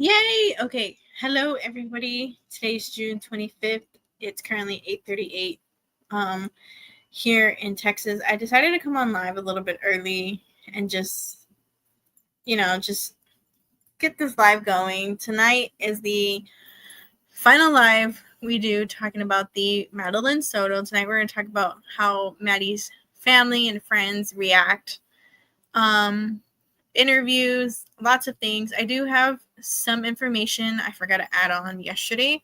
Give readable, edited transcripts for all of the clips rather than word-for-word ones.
Yay! Okay. Hello, everybody. Today's June 25th. It's currently 8:38 here in Texas. I decided to come on live a little bit early and just get this live going. Tonight is the final live we do talking about the Madeline Soto. Tonight we're going to talk about how Maddie's family and friends react. Interviews, lots of things. I do have some information I forgot to add on yesterday,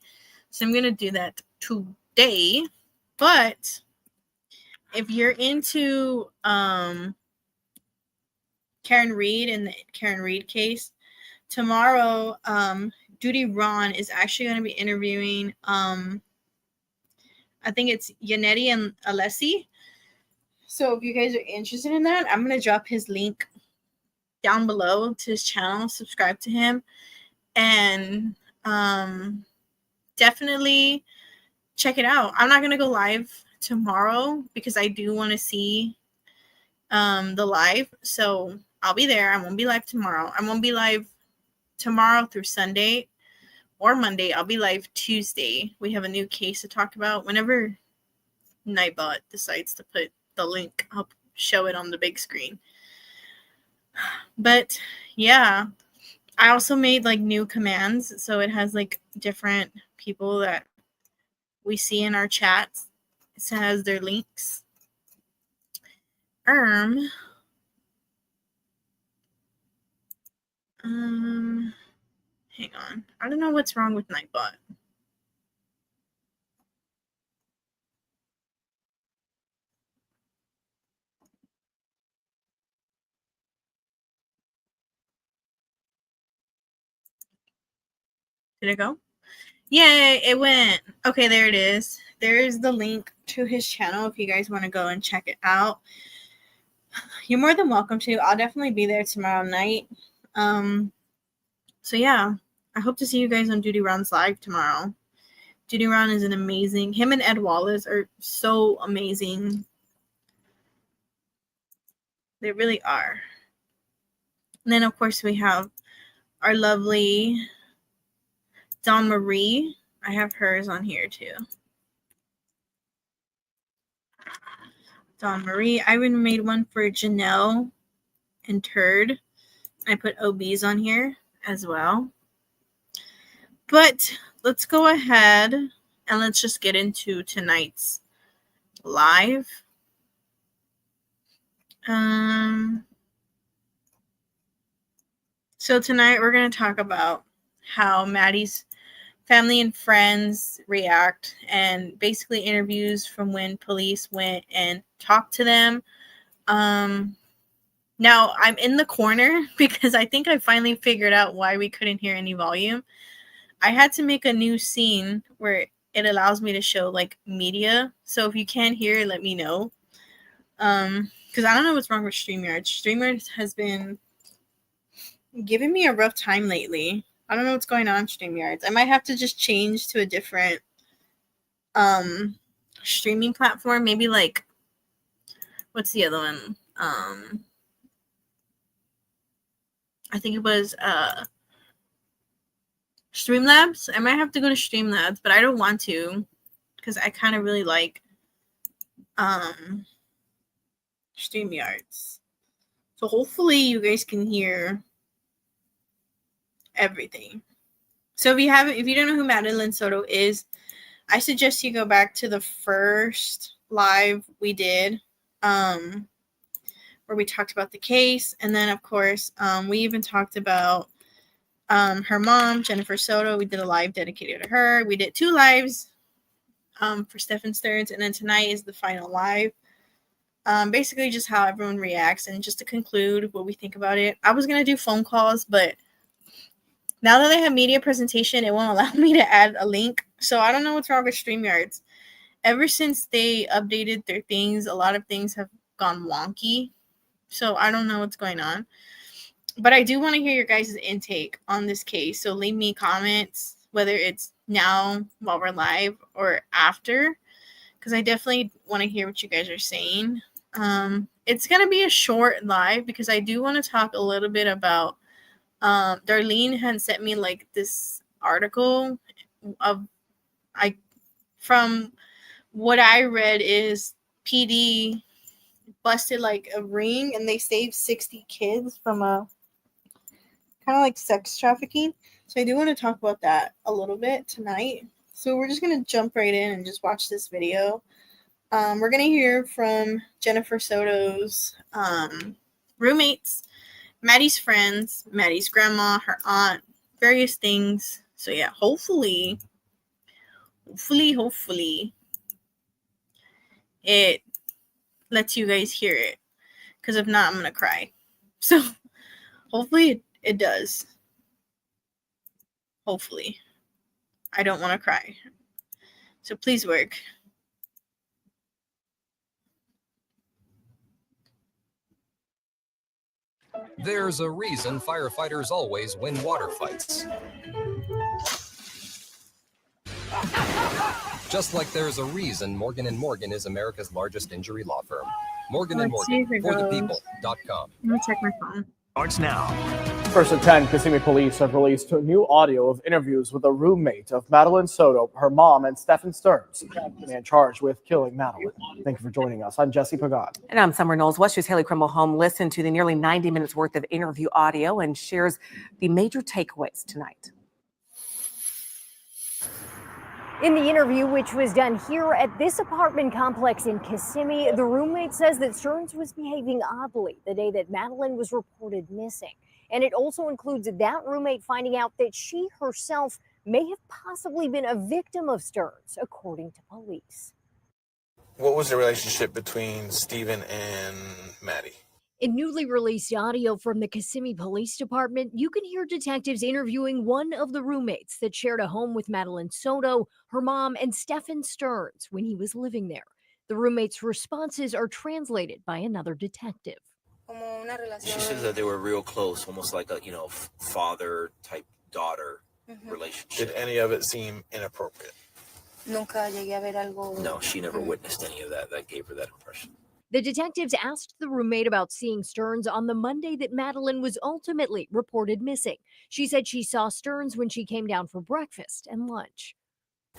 so I'm going to do that today. But if you're into Karen Reed and the Karen Reed case, tomorrow Duty Ron is actually going to be interviewing I think it's Yannetti and Alessi. So if you guys are interested in that, I'm going to drop his link down below to his channel. Subscribe to him, and definitely check it out. I'm not going to go live tomorrow because I do want to see the live, so I'll be there. I won't be live tomorrow. I won't be live tomorrow through Sunday or Monday. I'll be live Tuesday. We have a new case to talk about. Whenever Nightbot decides to put the link, I'll show it on the big screen. But yeah, I also made like new commands, so it has like different people that we see in our chats. It has their links. Hang on. I don't know what's wrong with Nightbot. Did it go? Yay, it went. Okay, there it is. There's the link to his channel if you guys want to go and check it out. You're more than welcome to. I'll definitely be there tomorrow night. So yeah, I hope to see you guys on Duty Ron's live tomorrow. Duty Ron is an amazing. Him and Ed Wallace are so amazing. They really are. And then of course we have our lovely Dawn Marie. I have hers on here too. Dawn Marie. I even made one for Janelle and Turd. I put OBs on here as well. But let's go ahead and let's just get into tonight's live. So tonight we're going to talk about how Maddie's family and friends react, and basically interviews from when police went and talked to them. Now I'm in the corner because I think I finally figured out why we couldn't hear any volume. I had to make a new scene where it allows me to show like media. So if you can't hear, let me know. Because I don't know what's wrong with StreamYard. StreamYard has been giving me a rough time lately. I don't know what's going on, StreamYards. I might have to just change to a different streaming platform. Maybe like, what's the other one? I think it was Streamlabs. I might have to go to Streamlabs, but I don't want to because I kind of really like StreamYards. So hopefully you guys can hear everything. So if you don't know who Madeline Soto is, I suggest you go back to the first live we did, where we talked about the case, and then of course we even talked about her mom, Jennifer Soto. We did a live dedicated to her. We did 2 lives for Stephen Stearns, and then tonight is the final live. Basically just how everyone reacts, and just to conclude what we think about it. I was gonna do phone calls, but now that they have media presentation, it won't allow me to add a link. So I don't know what's wrong with StreamYards. Ever since they updated their things, a lot of things have gone wonky. So I don't know what's going on. But I do want to hear your guys' intake on this case. So leave me comments, whether it's now while we're live or after, because I definitely want to hear what you guys are saying. It's going to be a short live because I do want to talk a little bit about Darlene had sent me like this article of from what I read is PD busted like a ring and they saved 60 kids from a kind of like sex trafficking. So I do want to talk about that a little bit tonight. So we're just going to jump right in and just watch this video. We're going to hear from Jennifer Soto's roommates, Maddie's friends, Maddie's grandma, her aunt, various things. So yeah, hopefully it lets you guys hear it. Because if not, I'm going to cry. So hopefully it does. Hopefully. I don't want to cry. So please work. There's a reason firefighters always win water fights. Just like there's a reason Morgan & Morgan is America's largest injury law firm. Morgan & Morgan, forthepeople.com. Let me check my phone. Starts now. First at 10, Kissimmee police have released new audio of interviews with a roommate of Madeline Soto, her mom, and Stephen Stearns, the man charged with killing Madeline. Thank you for joining us. I'm Jesse Pagan. And I'm Summer Knowles. West Shew's Haley Crimble Home listened to the nearly 90 minutes worth of interview audio and shares the major takeaways tonight. In the interview, which was done here at this apartment complex in Kissimmee, the roommate says that Stearns was behaving oddly the day that Madeline was reported missing. And it also includes that roommate finding out that she herself may have possibly been a victim of Stearns, according to police. What was the relationship between Stephen and Maddie? In newly released audio from the Kissimmee Police Department, you can hear detectives interviewing one of the roommates that shared a home with Madeline Soto, her mom, and Stephen Stearns when he was living there. The roommate's responses are translated by another detective. She says that they were real close, almost like a, father type daughter relationship. Did any of it seem inappropriate? No, she never witnessed any of that. That gave her that impression. The detectives asked the roommate about seeing Stearns on the Monday that Madeline was ultimately reported missing. She said she saw Stearns when she came down for breakfast and lunch.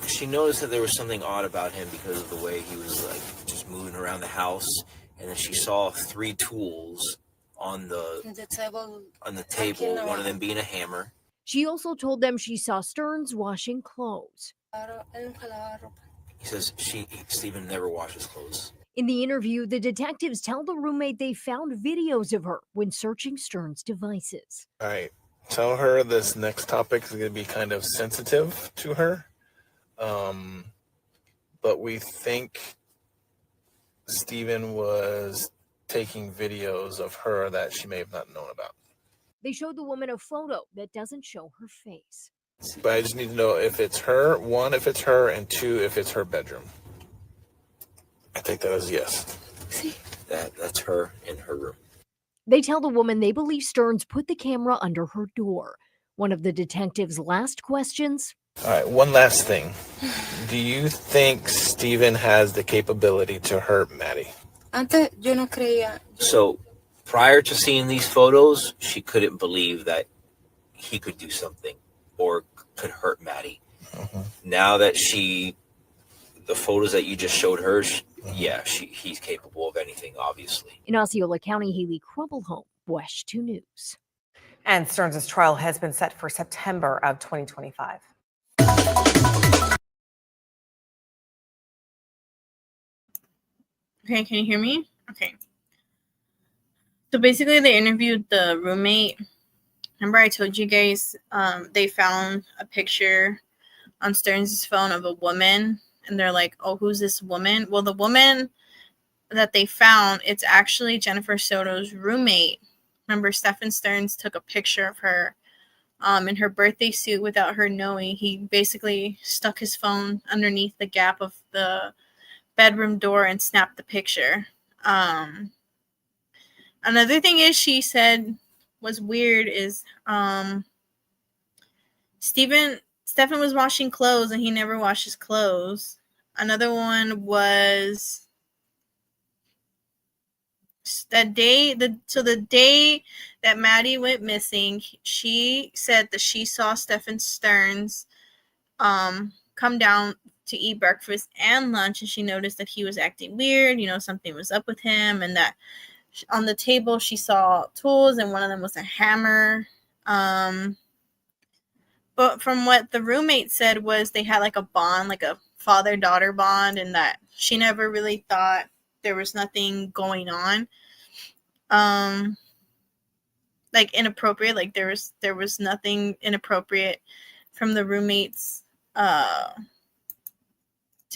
She noticed that there was something odd about him because of the way he was just moving around the house, and then she saw 3 tools on the table, one of them being a hammer. She also told them she saw Stearns washing clothes. He says Stephen never washes clothes. In the interview, the detectives tell the roommate they found videos of her when searching Stearns' devices. All right. Tell her this next topic is going to be kind of sensitive to her. But we think Stephen was taking videos of her that she may have not known about. They showed the woman a photo that doesn't show her face. But I just need to know if it's her, 1, if it's her, and 2, if it's her bedroom. I take that as a yes. That's her in her room. They tell the woman they believe Stearns put the camera under her door. One of the detectives' last questions. All right, one last thing. Do you think Stephen has the capability to hurt Maddie? So prior to seeing these photos, she couldn't believe that he could do something or could hurt Maddie. Now that the photos that you just showed her, he's capable of anything, obviously. In Osceola County, Haley Crimble Home, West 2 News. And Stearns' trial has been set for September of 2025. Okay, can you hear me? Okay. So basically they interviewed the roommate. Remember I told you guys they found a picture on Stearns' phone of a woman, and they're like, oh, who's this woman? Well, the woman that they found, it's actually Jennifer Soto's roommate. Remember, Stephen Stearns took a picture of her in her birthday suit without her knowing. He basically stuck his phone underneath the gap of the bedroom door and snapped the picture. Another thing is she said was weird is Stephen was washing clothes and he never washes clothes. Another one was the day that Maddie went missing, she said that she saw Stephen Stearns come down to eat breakfast and lunch, and she noticed that he was acting weird. Something was up with him, and that on the table she saw tools, and one of them was a hammer. But from what the roommate said was they had like a bond, like a father-daughter bond, and that she never really thought there was nothing going on. Like inappropriate, like there was nothing inappropriate from the roommates to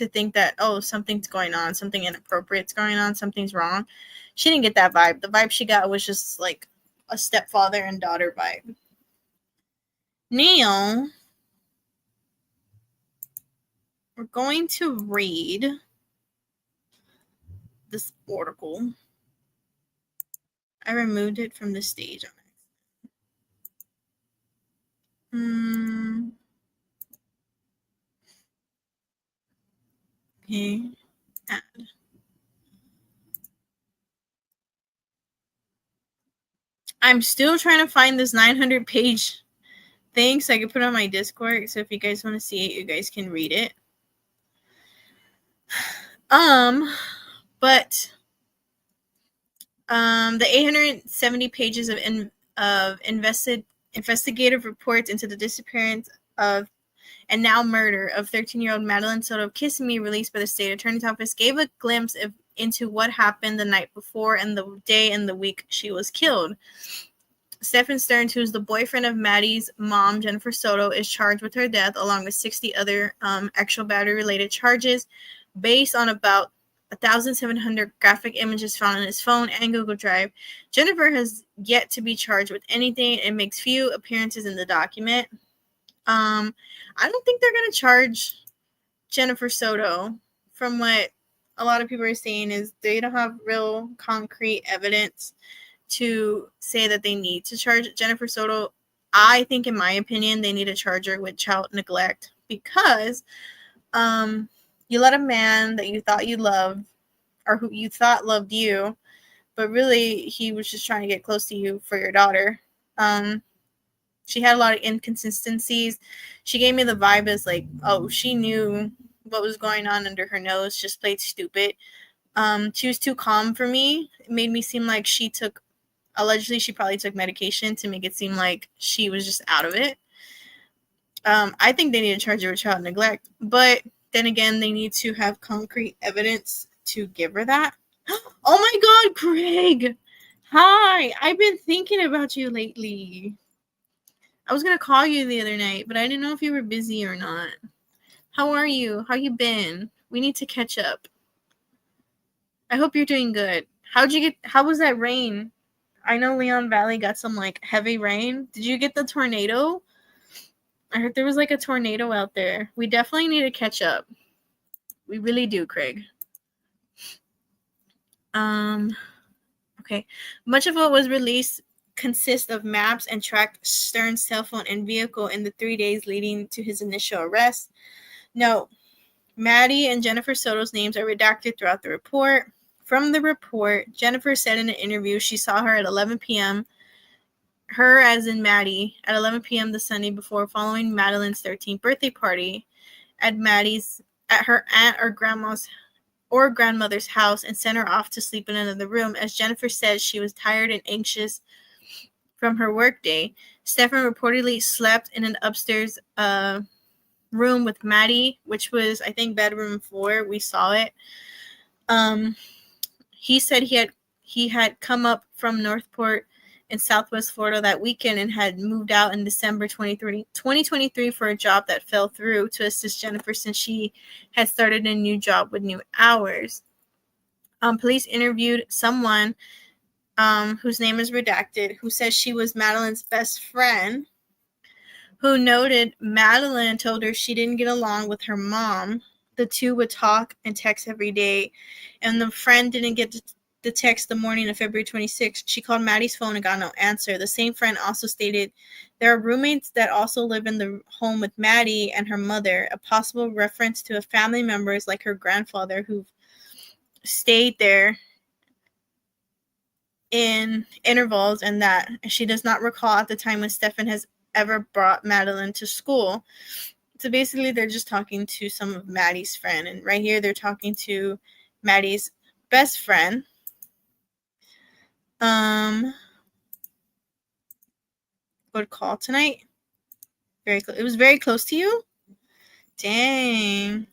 think that, oh, something's going on, something inappropriate's going on, something's wrong. She didn't get that vibe. The vibe she got was just like a stepfather and daughter vibe. Now, we're going to read this article. I removed it from the stage. Okay. Add. I'm still trying to find this 900-page thing so I can put it on my Discord. So if you guys want to see it, you guys can read it. But the 870 pages of investigative reports into the disappearance of and now murder of 13-year-old Madeline Soto of Kissimmee, released by the state attorney's office, gave a glimpse into what happened the night before and the day and the week she was killed. Stephen Stearns, who's the boyfriend of Maddie's mom, Jennifer Soto, is charged with her death, along with 60 other actual battery-related charges, based on about 1,700 graphic images found on his phone and Google Drive. Jennifer has yet to be charged with anything and makes few appearances in the document. I don't think they're going to charge Jennifer Soto. From what a lot of people are saying is they don't have real concrete evidence to say that they need to charge Jennifer Soto. I think, in my opinion, they need to charge her with child neglect because you let a man that you thought you loved or who you thought loved you, but really he was just trying to get close to you for your daughter. She had a lot of inconsistencies. She gave me the vibe as like, oh, she knew what was going on under her nose, just played stupid. She was too calm for me. It made me seem like allegedly she probably took medication to make it seem like she was just out of it. I think they need to charge her with child neglect, but then again, they need to have concrete evidence to give her that. Oh my God, Craig! Hi, I've been thinking about you lately. I was gonna call you the other night, but I didn't know if you were busy or not. How are you? How you been? We need to catch up. I hope you're doing good. How was that rain? I know Leon Valley got some like heavy rain. Did you get the tornado? I heard there was like a tornado out there. We definitely need to catch up. We really do, Craig. Okay. Much of what was released consists of maps and tracked Stearns' cell phone and vehicle in the 3 days leading to his initial arrest. No, Maddie and Jennifer Soto's names are redacted throughout the report. From the report, Jennifer said in an interview she saw her at 11 p.m., her as in Maddie, at 11 p.m. the Sunday before, following Madeline's 13th birthday party at her aunt or grandmother's house, and sent her off to sleep in another room. As Jennifer said, she was tired and anxious from her workday. Stephen reportedly slept in an upstairs room with Maddie, which was, I think, bedroom 4. We saw it. He said he had come up from Northport in Southwest Florida that weekend and had moved out in December 2023 for a job that fell through to assist Jennifer since she had started a new job with new hours. Police interviewed someone whose name is redacted, who says she was Madeline's best friend, who noted Madeline told her she didn't get along with her mom. The two would talk and text every day, and the friend didn't get the text the morning of February 26th. She called Maddie's phone and got no answer. The same friend also stated there are roommates that also live in the home with Maddie and her mother, a possible reference to a family members like her grandfather who stayed there in intervals, and that she does not recall at the time when Stefan has ever brought Madeline to school. So basically, they're just talking to some of Maddie's friend, and right here they're talking to Maddie's best friend. Good call tonight. Very close. It was very close to you. Dang.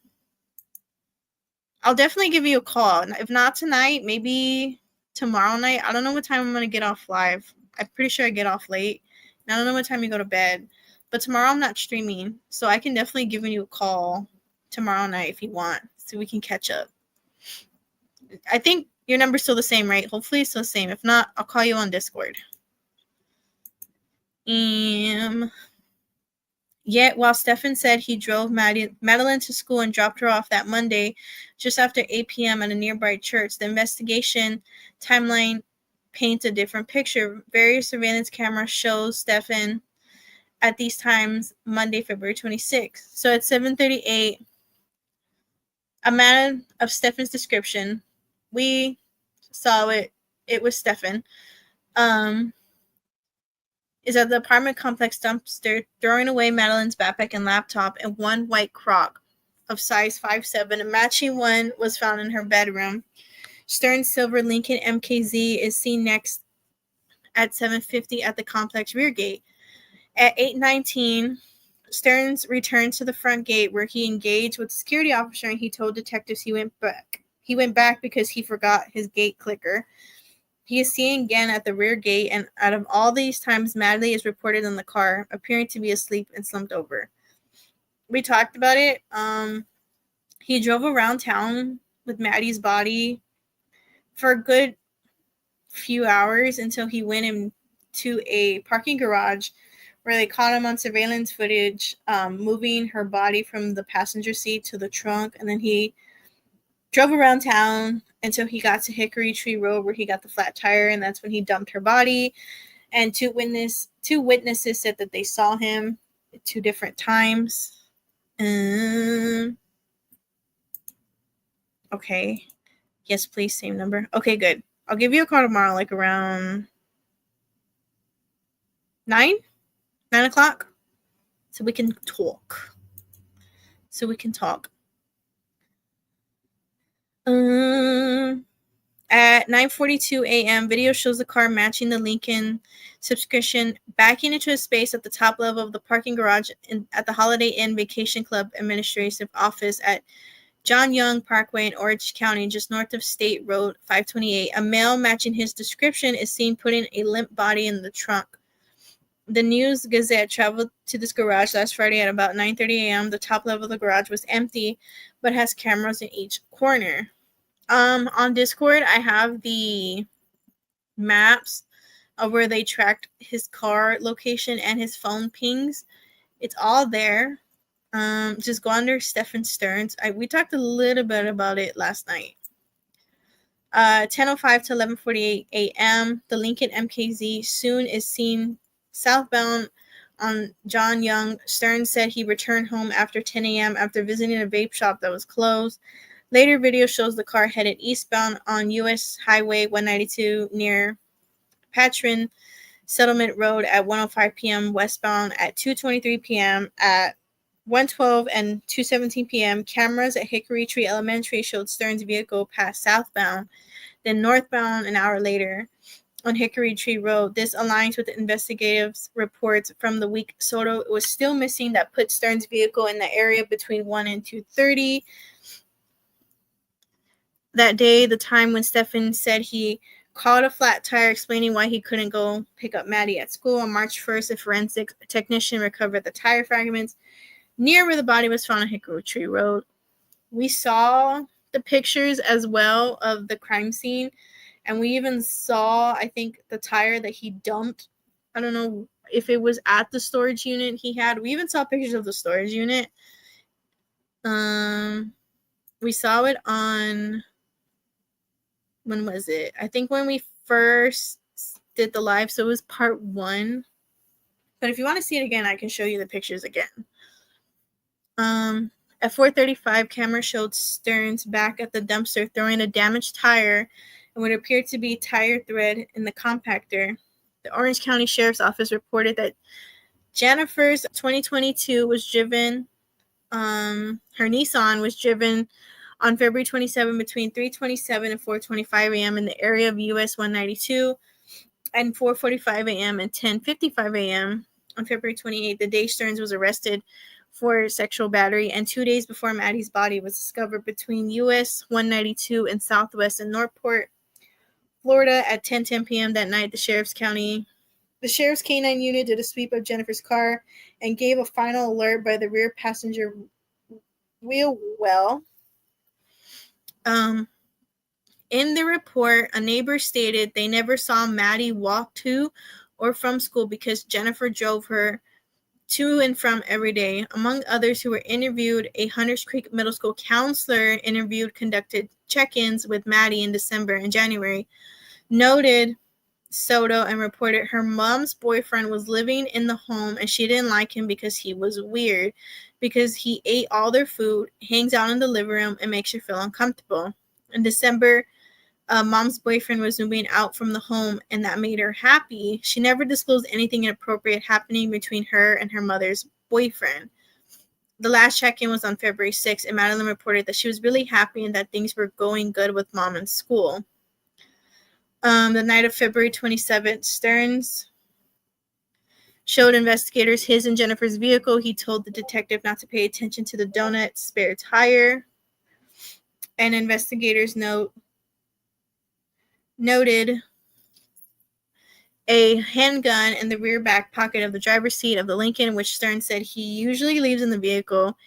I'll definitely give you a call. If not tonight, maybe tomorrow night. I don't know what time I'm gonna get off live. I'm pretty sure I get off late. And I don't know what time you go to bed. But tomorrow I'm not streaming, so I can definitely give you a call tomorrow night if you want, so we can catch up. I think your number's still the same, right? Hopefully it's still the same. If not, I'll call you on Discord. Yet, while Stefan said he drove Madeline to school and dropped her off that Monday just after 8 p.m. at a nearby church, the investigation timeline paints a different picture. Various surveillance cameras show Stefan at these times Monday, February 26th. So at 7:38, a man of Stefan's description, we saw it. It was Stefan. Is at the apartment complex dumpster throwing away Madeline's backpack and laptop and one white Croc of size 5'7". A matching one was found in her bedroom. Stern's silver Lincoln MKZ is seen next at 7:50 at the complex rear gate. At 8:19, Stearns returned to the front gate where he engaged with the security officer, and he told detectives he went back. He went back because he forgot his gate clicker. He is seen again at the rear gate, and out of all these times, Maddie is reported in the car, appearing to be asleep and slumped over. We talked about it. He drove around town with Maddie's body for a good few hours until he went into a parking garage where they caught him on surveillance footage, moving her body from the passenger seat to the trunk, and then he drove around town until he got to Hickory Tree Road where he got the flat tire, and that's when he dumped her body. And two witnesses said that they saw him at 2 different times. Okay. Yes, please, same number. Okay, good. I'll give you a call tomorrow, like around 9 o'clock, so we can talk. At 9:42 a.m., video shows the car matching the Lincoln subscription backing into a space at the top level of the parking garage at the Holiday Inn Vacation Club Administrative Office at John Young Parkway in Orange County, just north of State Road 528. A male matching his description is seen putting a limp body in the trunk. The News Gazette traveled to this garage last Friday at about 9:30 a.m. The top level of the garage was empty, but has cameras in each corner. On Discord, I have the maps of where they tracked his car location and his phone pings. It's all there. Just go under Stefan Stearns. We talked a little bit about it last night. 10:05 to 11:48 a.m. The Lincoln MKZ soon is seen southbound on John Young. Stearns said he returned home after 10 a.m. after visiting a vape shop that was closed. Later video shows the car headed eastbound on U.S. Highway 192 near Patron Settlement Road at 1:05 p.m. westbound. At 2:23 p.m. at 1:12 and 2:17 p.m. cameras at Hickory Tree Elementary showed Stearns' vehicle pass southbound, then northbound an hour later on Hickory Tree Road. This aligns with the investigative reports from the week Soto was still missing that put Stearns' vehicle in the area between 1 and 2:30. That day, the time when Stefan said he called a flat tire explaining why he couldn't go pick up Maddie at school. On March 1st, a forensic technician recovered the tire fragments near where the body was found on Hickory Tree Road. We saw the pictures as well of the crime scene, and we even saw, I think, the tire that he dumped. I don't know if it was at the storage unit he had. We even saw pictures of the storage unit. We saw it on... When was it? I think when we first did the live, so it was part 1. But if you want to see it again, I can show you the pictures again. At 4:35, camera showed Stearns back at the dumpster throwing a damaged tire and what appeared to be tire thread in the compactor. The Orange County Sheriff's Office reported that Jennifer's 2022 was driven, her Nissan was driven on February 27 between 3:27 and 4:25 a.m. in the area of US 192 and 4:45 a.m. and 10:55 a.m. on February 28. The day Stearns was arrested for sexual battery, and 2 days before Maddie's body was discovered between US 192 and Southwest in Northport, Florida at 10:10 p.m. that night. The Sheriff's K-9 unit did a sweep of Jennifer's car and gave a final alert by the rear passenger wheel well. In the report, a neighbor stated they never saw Maddie walk to or from school because Jennifer drove her to and from every day. Among others who were interviewed, a Hunters Creek Middle School counselor conducted check-ins with Maddie in December and January, noted Soto, and reported her mom's boyfriend was living in the home and she didn't like him because he was weird, because he ate all their food, hangs out in the living room, and makes her feel uncomfortable. In December, mom's boyfriend was moving out from the home, and that made her happy. She never disclosed anything inappropriate happening between her and her mother's boyfriend. The last check-in was on February 6th, and Madeline reported that she was really happy and that things were going good with mom in school. The night of February 27th, Stearns showed investigators his and Jennifer's vehicle. He told the detective not to pay attention to the donut spare tire, and investigators noted a handgun in the rear back pocket of the driver's seat of the Lincoln, which Stearns said he usually leaves in the vehicle.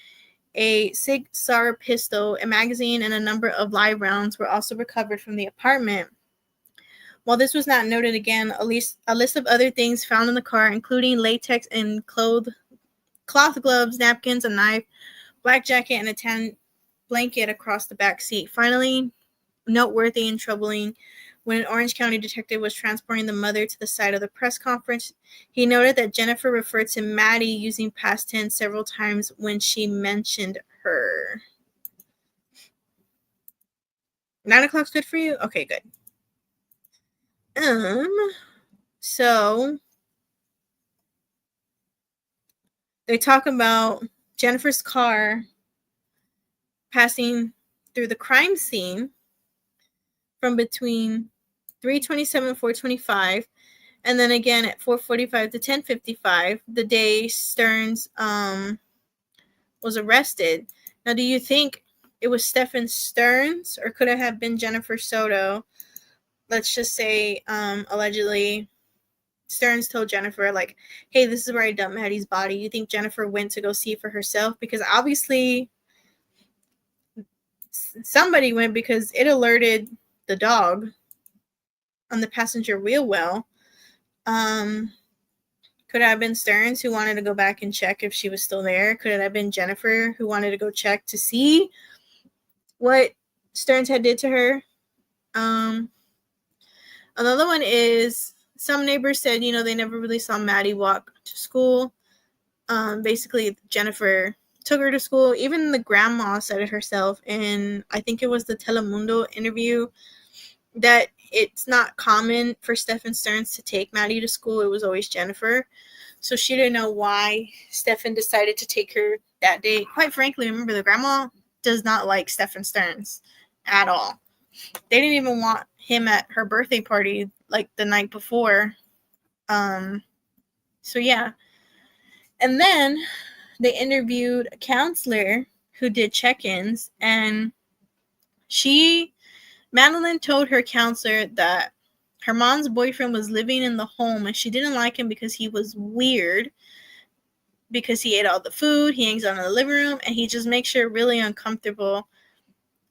A Sig Sauer pistol, a magazine, and a number of live rounds were also recovered from the apartment. While this was not noted again, a list of other things found in the car, including latex and cloth gloves, napkins, a knife, black jacket, and a tan blanket across the back seat. Finally, noteworthy and troubling, when an Orange County detective was transporting the mother to the site of the press conference, he noted that Jennifer referred to Maddie using past tense several times when she mentioned her. 9 o'clock's good for you? Okay, good. So they talk about Jennifer's car passing through the crime scene from between 3:27 and 4:25, and then again at 4:45 to 10:55, the day Stearns was arrested. Now, do you think it was Stephen Stearns, or could it have been Jennifer Soto? Let's just say, allegedly, Stearns told Jennifer, like, hey, this is where I dumped Maddie's body. You think Jennifer went to go see for herself? Because obviously somebody went, because it alerted the dog on the passenger wheel well. Could it have been Stearns who wanted to go back and check if she was still there? Could it have been Jennifer who wanted to go check to see what Stearns had did to her? Another one is, some neighbors said, they never really saw Maddie walk to school. Basically, Jennifer took her to school. Even the grandma said it herself, and I think it was the Telemundo interview, that it's not common for Stephen Stearns to take Maddie to school. It was always Jennifer. So she didn't know why Stephen decided to take her that day. Quite frankly, remember, the grandma does not like Stephen Stearns at all. They didn't even want him at her birthday party like the night before. So yeah. And then they interviewed a counselor who did check-ins, and Madeline told her counselor that her mom's boyfriend was living in the home and she didn't like him because he was weird, because he ate all the food, he hangs out in the living room, and he just makes her really uncomfortable.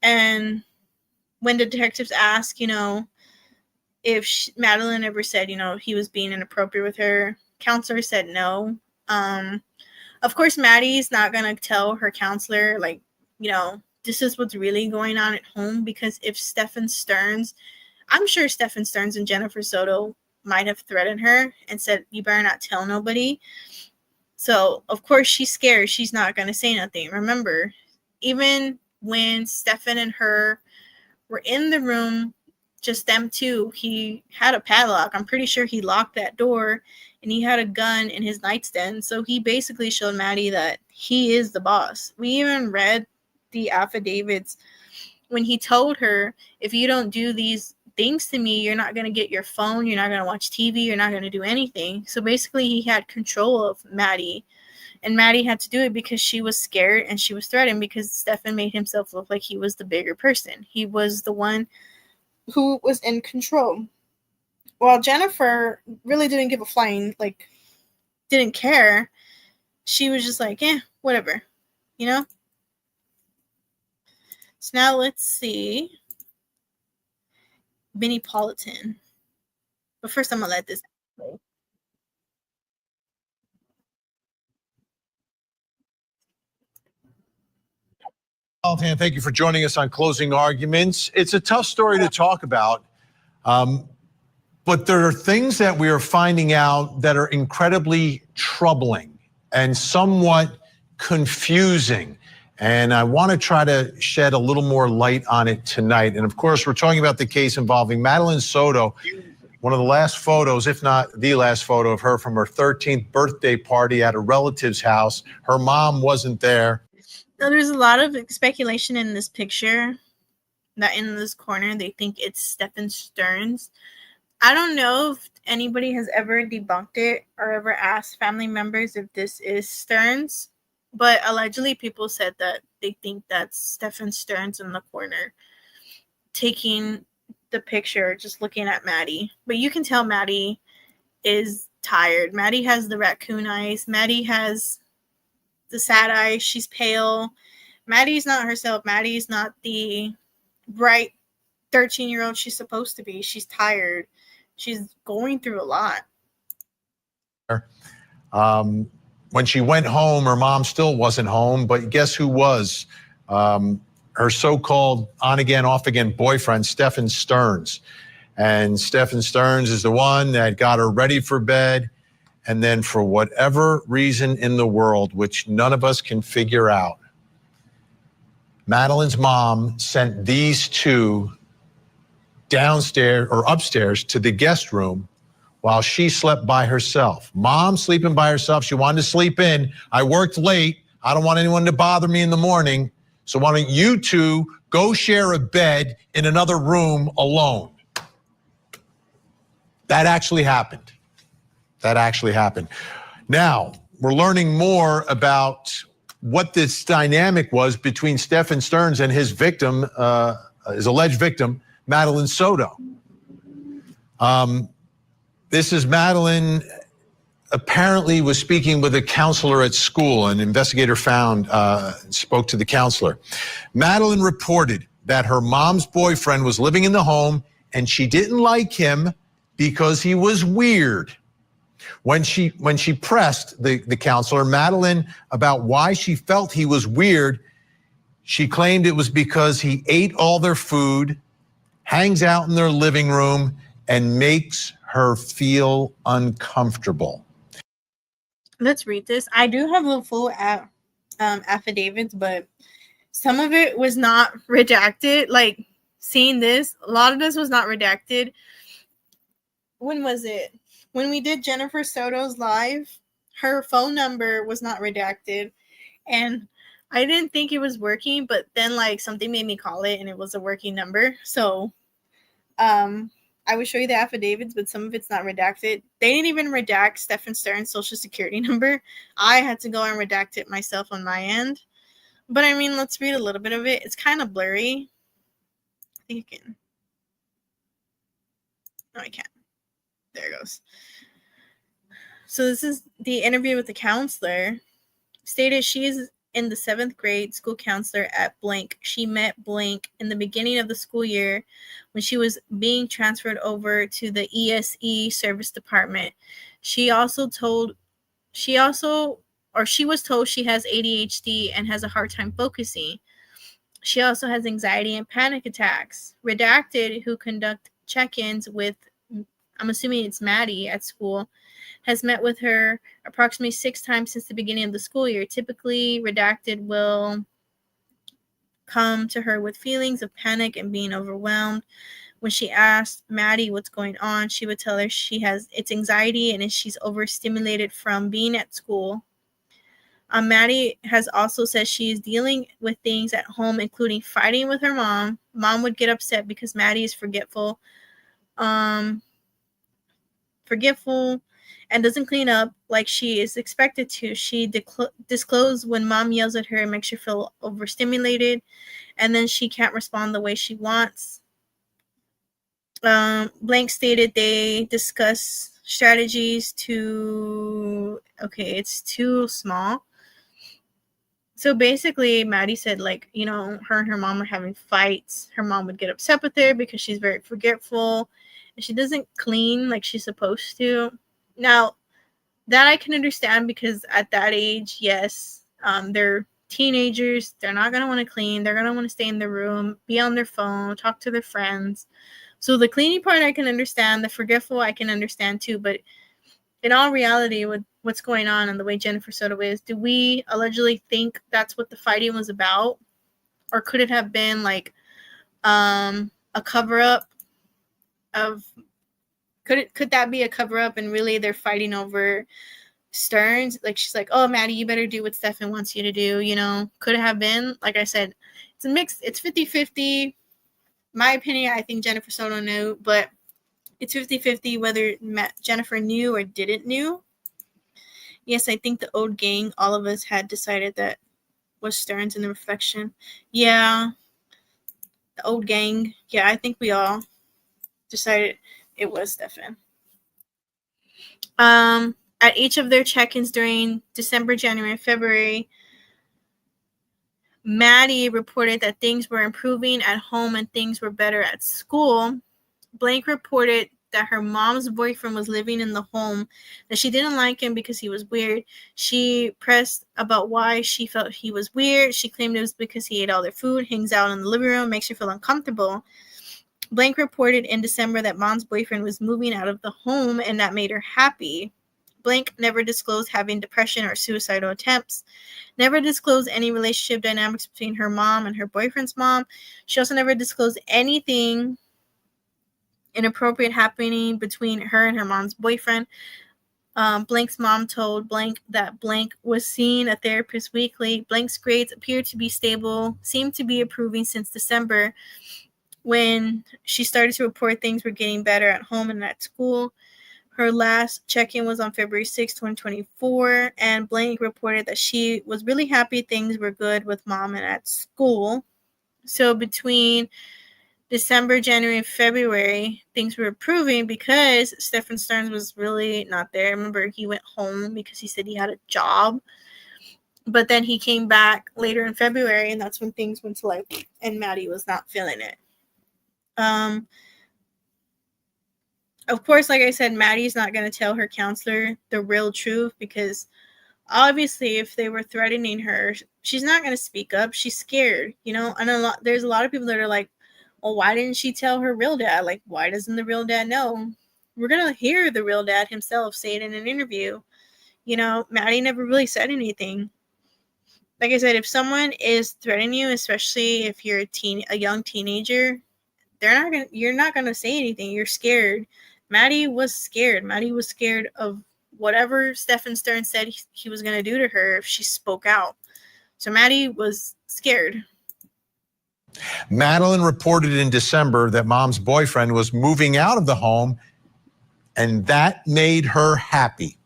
And when the detectives asked, if Madeline ever said, he was being inappropriate with her, counselor said no. Of course, Maddie's not going to tell her counselor, like, this is what's really going on at home, because if Stephen Stearns, I'm sure Stephen Stearns and Jennifer Soto might have threatened her and said, you better not tell nobody. So, of course, she's scared. She's not going to say nothing. Remember, even when Stephen and her were in the room just them two. He had a padlock. I'm pretty sure he locked that door, and he had a gun in his nightstand. So he basically showed Maddie that he is the boss. We even read the affidavits when he told her, if you don't do these things to me, you're not going to get your phone, you're not going to watch TV, you're not going to do anything. So basically he had control of Maddie, and Maddie had to do it because she was scared and she was threatened because Stefan made himself look like he was the bigger person. He was the one who was in control. While Jennifer really didn't give a flying, like, didn't care. She was just like, whatever, you know? So now let's see Minipolitan. But first I'm going to let this play. Thank you for joining us on Closing Arguments. It's a tough story to talk about, but there are things that we are finding out that are incredibly troubling and somewhat confusing. And I want to try to shed a little more light on it tonight. And of course, we're talking about the case involving Madeline Soto, one of the last photos, if not the last photo of her from her 13th birthday party at a relative's house. Her mom wasn't there. So there's a lot of speculation in this picture that in this corner, they think it's Stefan Stearns. I don't know if anybody has ever debunked it or ever asked family members if this is Stearns, but allegedly people said that they think that's Stefan Stearns in the corner taking the picture, just looking at Maddie. But you can tell Maddie is tired. Maddie has the raccoon eyes. Maddie has the sad eyes. She's pale. Maddie's not herself. Maddie's not the bright 13-year-old she's supposed to be. She's tired. She's going through a lot. When she went home, her mom still wasn't home, but guess who was? Her so-called on-again, off-again boyfriend, Stefan Stearns. And Stefan Stearns is the one that got her ready for bed. And then for whatever reason in the world, which none of us can figure out, Madeline's mom sent these two downstairs or upstairs to the guest room while she slept by herself. Mom sleeping by herself. She wanted to sleep in. I worked late. I don't want anyone to bother me in the morning. So why don't you two go share a bed in another room alone? That actually happened. That actually happened. Now, we're learning more about what this dynamic was between Stefan Stearns and his victim, his alleged victim, Madeline Soto. This is Madeline apparently was speaking with a counselor at school. An investigator spoke to the counselor. Madeline reported that her mom's boyfriend was living in the home and she didn't like him because he was weird. When she pressed the counselor, Madeline, about why she felt he was weird, she claimed it was because he ate all their food, hangs out in their living room, and makes her feel uncomfortable. Let's read this. I do have the full affidavits, but some of it was not redacted. Like, seeing this, a lot of this was not redacted. When was it? When we did Jennifer Soto's live, her phone number was not redacted. And I didn't think it was working, but then like something made me call it and it was a working number. So I would show you the affidavits, but some of it's not redacted. They didn't even redact Stefan Stearns' social security number. I had to go and redact it myself on my end. But I mean, let's read a little bit of it. It's kind of blurry. I think you can. No, I can't. There it goes. So this is the interview with the counselor. Stated she is in the 7th grade school counselor at blank. She met blank in the beginning of the school year when she was being transferred over to the ESE service department. She was told she has ADHD and has a hard time focusing. She also has anxiety and panic attacks. Redacted, who conduct check-ins with, I'm assuming it's Maddie at school, has met with her approximately 6 times since the beginning of the school year. Typically, redacted will come to her with feelings of panic and being overwhelmed When she asked Maddie what's going on, she would tell her it's anxiety and she's overstimulated from being at school. Maddie has also said she's dealing with things at home, including fighting with her mom. Mom would get upset because Maddie is forgetful and doesn't clean up like she is expected to. She disclosed when mom yells at her and makes her feel overstimulated, and then she can't respond the way she wants. Blank stated they discuss strategies to, okay, it's too small. So basically, Maddie said, like, you know, her and her mom are having fights. Her mom would get upset with her because she's very forgetful and she doesn't clean like she's supposed to. Now, that I can understand because at that age, yes, they're teenagers. They're not going to want to clean. They're going to want to stay in their room, be on their phone, talk to their friends. So the cleaning part I can understand. The forgetful I can understand too. But in all reality, with what's going on and the way Jennifer Soto is, do we allegedly think that's what the fighting was about? Or could it have been like a cover-up of... Could that be a cover-up and really they're fighting over Stearns? Like, she's like, oh, Maddie, you better do what Stefan wants you to do, you know? Could it have been? Like I said, it's a mix. It's 50-50. My opinion, I think Jennifer Soto knew, but it's 50-50 whether Jennifer knew or didn't knew. Yes, I think the old gang, all of us had decided that was Stearns in the reflection. Yeah, the old gang. Yeah, I think we all decided it was Stefan. At each of their check-ins during December, January, and February, Maddie reported that things were improving at home and things were better at school. Blank reported that her mom's boyfriend was living in the home, that she didn't like him because he was weird. She pressed about why she felt he was weird. She claimed it was because he ate all their food, hangs out in the living room, makes her feel uncomfortable. Blank reported in December that mom's boyfriend was moving out of the home and that made her happy. Blank never disclosed having depression or suicidal attempts. Never disclosed any relationship dynamics between her mom and her boyfriend's mom. She also never disclosed anything inappropriate happening between her and her mom's boyfriend. Blank's mom told Blank that Blank was seeing a therapist weekly. Blank's grades appeared to be stable, seemed to be improving since December, when she started to report things were getting better at home and at school. Her last check-in was on February 6, 2024, and Blank reported that she was really happy things were good with mom and at school. So between December, January, and February, things were improving because Stefan Stearns was really not there. Remember, he went home because he said he had a job. But then he came back later in February, and that's when things went to life, and Maddie was not feeling it. Of course, like I said, Maddie's not going to tell her counselor the real truth because obviously if they were threatening her, she's not going to speak up. She's scared, you know? And there's a lot of people that are like, well, why didn't she tell her real dad? Like, why doesn't the real dad know? We're going to hear the real dad himself say it in an interview. You know, Maddie never really said anything. Like I said, if someone is threatening you, especially if you're a young teenager, you're not gonna say anything. You're scared. Maddie was scared. Maddie was scared of whatever Stefan Stearns said he was gonna do to her if she spoke out. So Maddie was scared. Madeline reported in December that mom's boyfriend was moving out of the home, and that made her happy.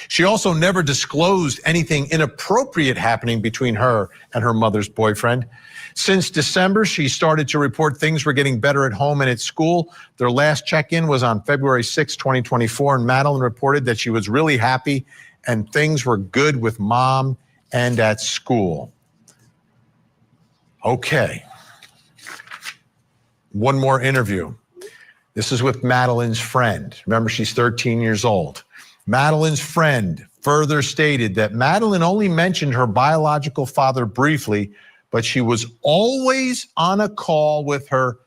She also never disclosed anything inappropriate happening between her and her mother's boyfriend. Since December, she started to report things were getting better at home and at school. Their last check-in was on February 6, 2024, and Madeline reported that she was really happy and things were good with mom and at school. Okay. One more interview. This is with Madeline's friend. Remember, she's 13 years old. Madeline's friend further stated that Madeline only mentioned her biological father briefly, but she was always on a call with her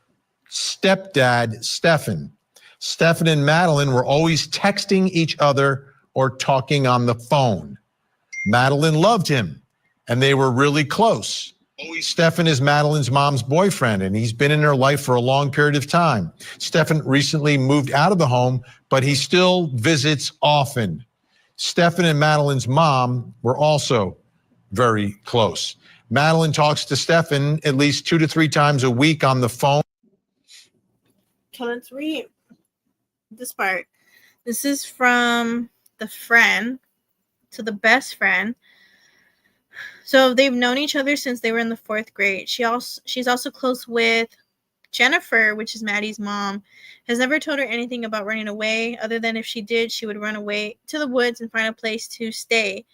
stepdad, Stefan. Stefan and Madeline were always texting each other or talking on the phone. Madeline loved him, and they were really close. Stefan is Madeline's mom's boyfriend, and he's been in her life for a long period of time. Stefan recently moved out of the home, but he still visits often. Stefan and Madeline's mom were also very close. Madeline talks to Stefan at least 2 to 3 times a week on the phone. Okay, let's read this part. This is from the friend to the best friend. So they've known each other since they were in the 4th grade. She's also close with Jennifer, which is Maddie's mom. Has never told her anything about running away, other than if she did, she would run away to the woods and find a place to stay.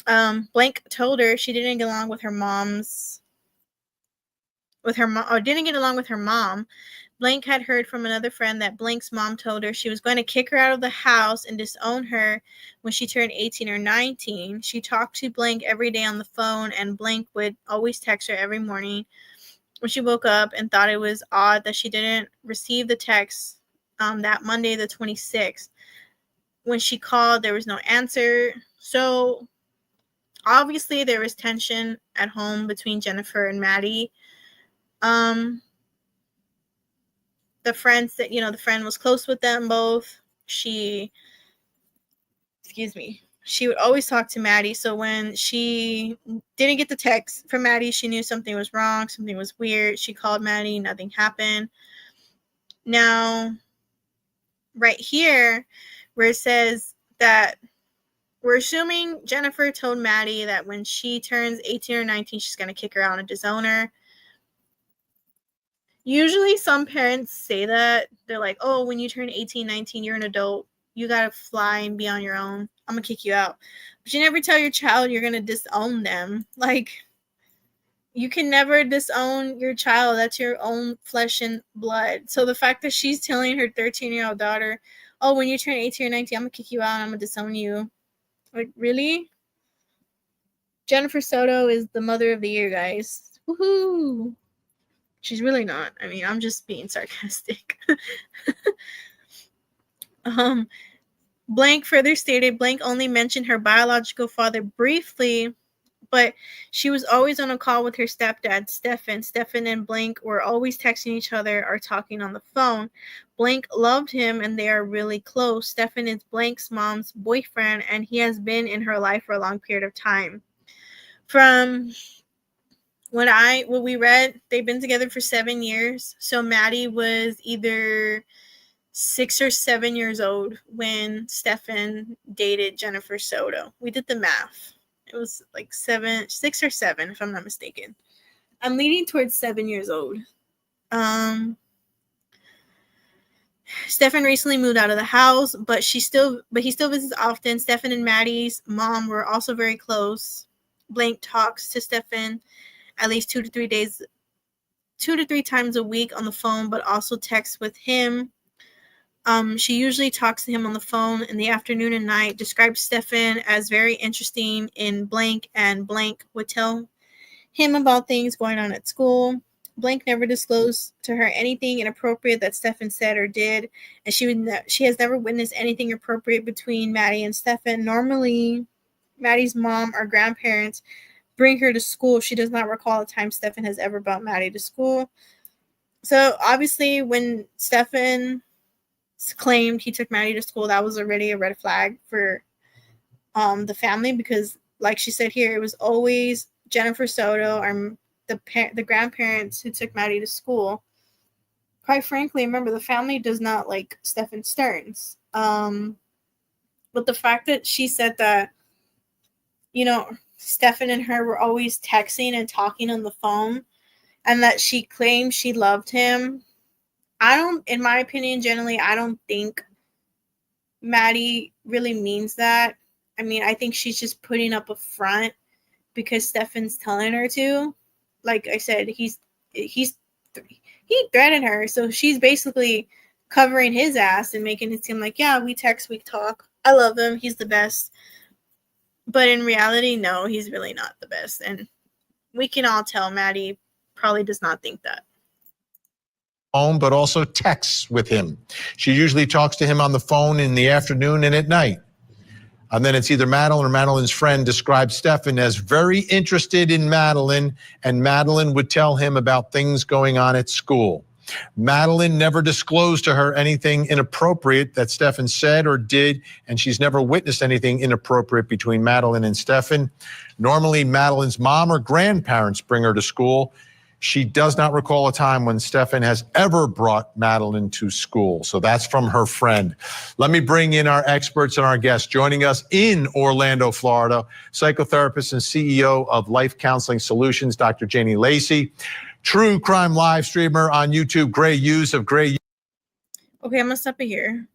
Blank told her she didn't get along with her mom. Blank had heard from another friend that Blank's mom told her she was going to kick her out of the house and disown her when she turned 18 or 19. She talked to Blank every day on the phone, and Blank would always text her every morning when she woke up, and thought it was odd that she didn't receive the text that Monday, the 26th. When she called, there was no answer. So obviously there was tension at home between Jennifer and Maddie. The friend was close with them both. She would always talk to Maddie. So when she didn't get the text from Maddie, she knew something was wrong, something was weird. She called Maddie, nothing happened. Now, right here, where it says that we're assuming Jennifer told Maddie that when she turns 18 or 19, she's going to kick her out and disown her. Usually some parents say that. They're like, oh, when you turn 18, 19, you're an adult. You got to fly and be on your own. I'm going to kick you out. But you never tell your child you're going to disown them. Like, you can never disown your child. That's your own flesh and blood. So the fact that she's telling her 13-year-old daughter, oh, when you turn 18 or 19, I'm going to kick you out and I'm going to disown you. Like, really? Jennifer Soto is the mother of the year, guys. Woohoo! She's really not. I mean, I'm just being sarcastic. Blank further stated Blank only mentioned her biological father briefly, but she was always on a call with her stepdad, Stefan. Stefan and Blank were always texting each other or talking on the phone. Blank loved him and they are really close. Stefan is Blank's mom's boyfriend and he has been in her life for a long period of time. From what we read, they've been together for 7 years. So Maddie was either 6 or 7 years old when Stefan dated Jennifer Soto. We did the math. It was like 6 or 7, if I'm not mistaken. I'm leaning towards 7 years old. Stefan recently moved out of the house, but he still visits often. Stefan and Maddie's mom were also very close. Blank talks to Stefan at least 2 to 3 times a week on the phone, but also texts with him. She usually talks to him on the phone in the afternoon and night, describes Stefan as very interesting in Blank, and Blank would tell him about things going on at school. Blank never disclosed to her anything inappropriate that Stefan said or did, and she has never witnessed anything inappropriate between Maddie and Stefan. Normally, Maddie's mom or grandparents bring her to school. She does not recall a time Stefan has ever brought Maddie to school. So obviously when Stefan claimed he took Maddie to school, that was already a red flag for the family, because like she said here, it was always Jennifer Soto or the grandparents who took Maddie to school. Quite frankly, remember, the family does not like Stefan Stearns. But the fact that she said that, Stefan and her were always texting and talking on the phone, and that she claimed she loved him, in my opinion, generally, I don't think Maddie really means that. I mean, I think she's just putting up a front because Stefan's telling her to. Like I said, he threatened her, so she's basically covering his ass and making it seem like, yeah, we text, we talk. I love him. He's the best. But in reality, no, he's really not the best. And we can all tell Maddie probably does not think that. But also texts with him. She usually talks to him on the phone in the afternoon and at night. And then it's either Madeline or Madeline's friend described Stefan as very interested in Madeline, and Madeline would tell him about things going on at school. Madeline never disclosed to her anything inappropriate that Stefan said or did, and she's never witnessed anything inappropriate between Madeline and Stefan. Normally, Madeline's mom or grandparents bring her to school. She does not recall a time when Stefan has ever brought Madeline to school. So that's from her friend. Let me bring in our experts and our guests. Joining us in Orlando, Florida, psychotherapist and CEO of Life Counseling Solutions, Dr. Janie Lacey. True crime live streamer on YouTube, Gray Hughes of Gray. Okay, I'm gonna stop it here.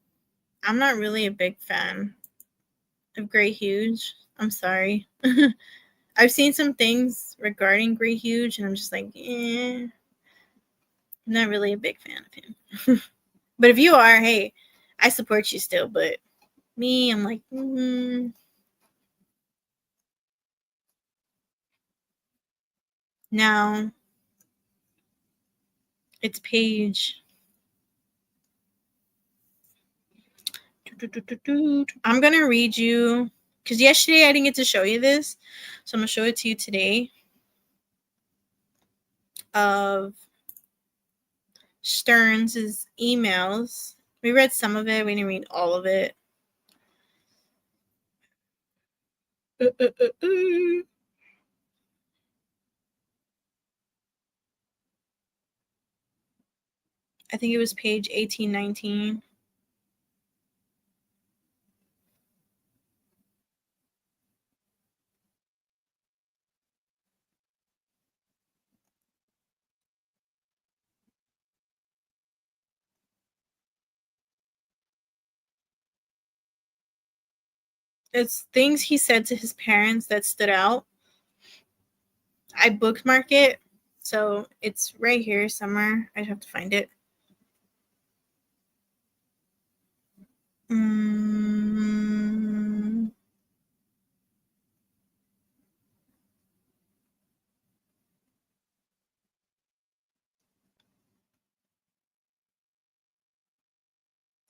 I'm not really a big fan of Gray Hughes. I'm sorry. I've seen some things regarding Gray Hughes, and I'm just like, I'm not really a big fan of him. But if you are, hey, I support you still. But me, I'm like, Now, it's page. I'm going to read you, because yesterday I didn't get to show you this. So I'm going to show it to you today. Of Stearns' emails. We read some of it. We didn't read all of it. I think it was page 1819. It's things he said to his parents that stood out. I bookmark it, so it's right here somewhere. I have to find it.